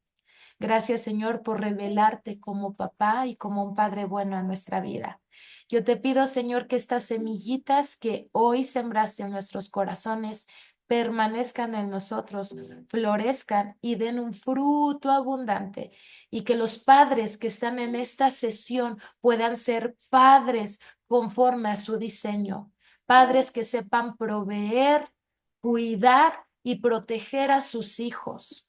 Gracias, Señor, por revelarte como papá y como un padre bueno a nuestra vida. Yo te pido, Señor, que estas semillitas que hoy sembraste en nuestros corazones permanezcan en nosotros, florezcan y den un fruto abundante, y que los padres que están en esta sesión puedan ser padres conforme a su diseño, padres que sepan proveer, cuidar y proteger a sus hijos.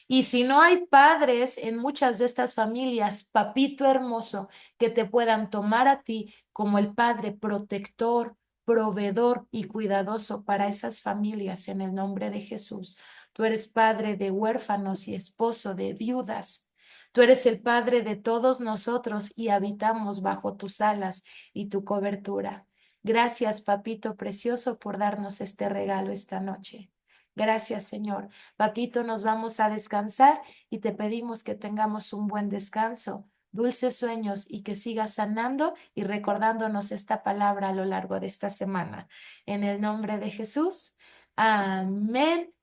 Y si no hay padres en muchas de estas familias, papito hermoso, que te puedan tomar a ti como el padre protector, proveedor y cuidadoso para esas familias en el nombre de Jesús. Tú eres padre de huérfanos y esposo de viudas. Tú eres el padre de todos nosotros y habitamos bajo tus alas y tu cobertura. Gracias, papito precioso, por darnos este regalo esta noche. Gracias, Señor. Papito, nos vamos a descansar y te pedimos que tengamos un buen descanso, dulces sueños y que sigas sanando y recordándonos esta palabra a lo largo de esta semana. En el nombre de Jesús. Amén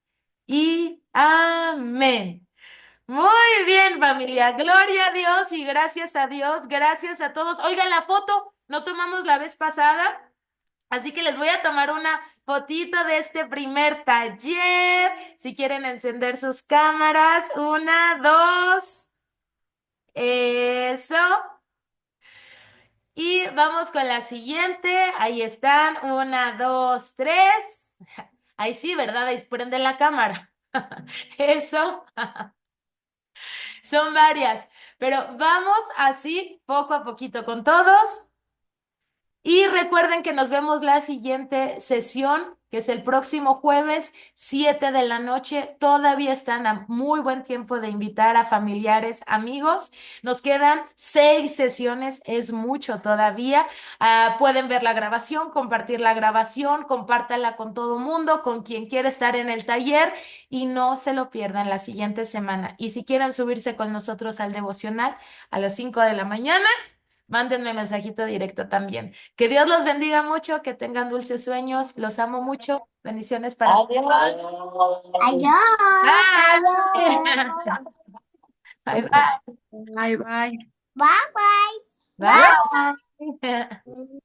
y amén. Muy bien, familia. Gloria a Dios y gracias a Dios. Gracias a todos. Oigan, la foto no tomamos la vez pasada. Así que les voy a tomar una fotito de este primer taller. Si quieren encender sus cámaras. Una, dos. Eso. Y vamos con la siguiente. Ahí están. Una, dos, tres. Ahí sí, ¿verdad? Ahí prende la cámara. Eso. Son varias. Pero vamos así, poco a poquito con todos. Y recuerden que nos vemos la siguiente sesión, que es el próximo jueves, 7 de la noche. Todavía están a muy buen tiempo de invitar a familiares, amigos. Nos quedan 6 sesiones, es mucho todavía. Pueden ver la grabación, compartir la grabación, compártala con todo mundo, con quien quiera estar en el taller y no se lo pierdan la siguiente semana. Y si quieren subirse con nosotros al devocional a las 5 de la mañana, mándenme mensajito directo también. Que Dios los bendiga mucho, que tengan dulces sueños. Los amo mucho. Bendiciones para todos. Adiós. Bye bye. Bye, bye. Bye. Bye.